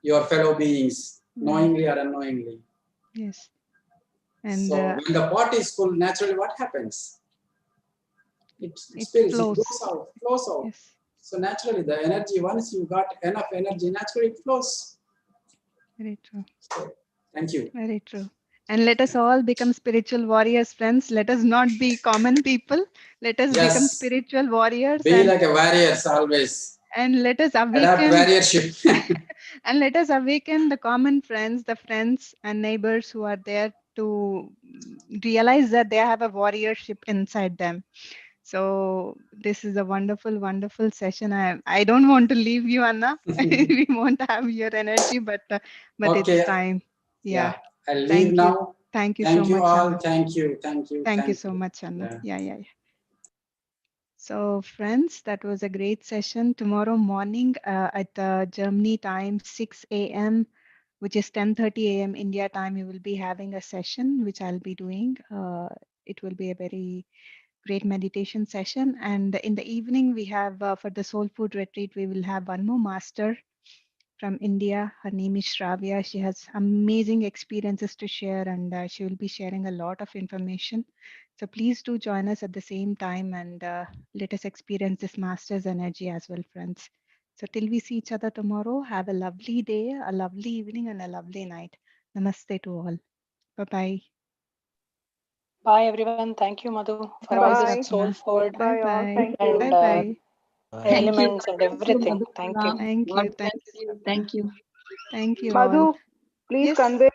your fellow beings, knowingly or unknowingly. Yes. And So when the pot is full, naturally what happens? It it spills, it flows. goes out, flows out. Yes. So naturally the energy, once you got enough energy, naturally it flows. Very true. So, thank you. Very true. And let us all become spiritual warriors, friends. Let us not be common people. Let us become Yes, spiritual warriors be like a warrior always. and let us Adapt awaken warriorship. and let us awaken the common friends, the friends and neighbors who are there to realize that they have a warriorship inside them. So this is a wonderful, wonderful session. I don't want to leave you, Anna. We won't have your energy, but it's Okay, time. Yeah. yeah, I'll leave Thank you. now. Thank you so Thank you much, all. Anna. Thank you. Thank you. Thank you Thank so you. much, Anna. Yeah. Yeah. So, friends, that was a great session. Tomorrow morning at Germany time, 6 a.m., which is 10:30 a.m. India time, we will be having a session, which I'll be doing. It will be a very great meditation session. And in the evening, we have for the Soul Food Retreat, we will have one more master from India. Her name is Shravya. She has amazing experiences to share, and she will be sharing a lot of information. So please do join us at the same time and let us experience this master's energy as well, friends. So till we see each other tomorrow, have a lovely day, a lovely evening, and a lovely night. Namaste to all. Bye bye. Bye, everyone. Thank you, Madhu, for Bye all bye, this Bye. soul Swapna. food Bye Bye all. bye. Thank you. and Bye bye. Thank you. elements and Thank you, everything. Thank you. Madhukala. Thank God you. Thank bless you, you. Swapna. Thank you. Thank you all. Madhu, please Yes. convey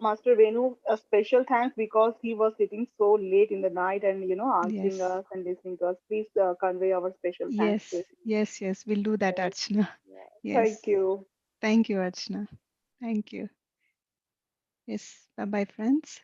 Master Venu, a special thanks because he was sitting so late in the night and answering Yes. us and listening to us. Please convey our special thanks to Yes. him. Yes. Yes. We'll do that, Yes. Archana. Yeah. Yes. Thank you. Thank you, Archana. Thank you. Yes. Bye bye, friends.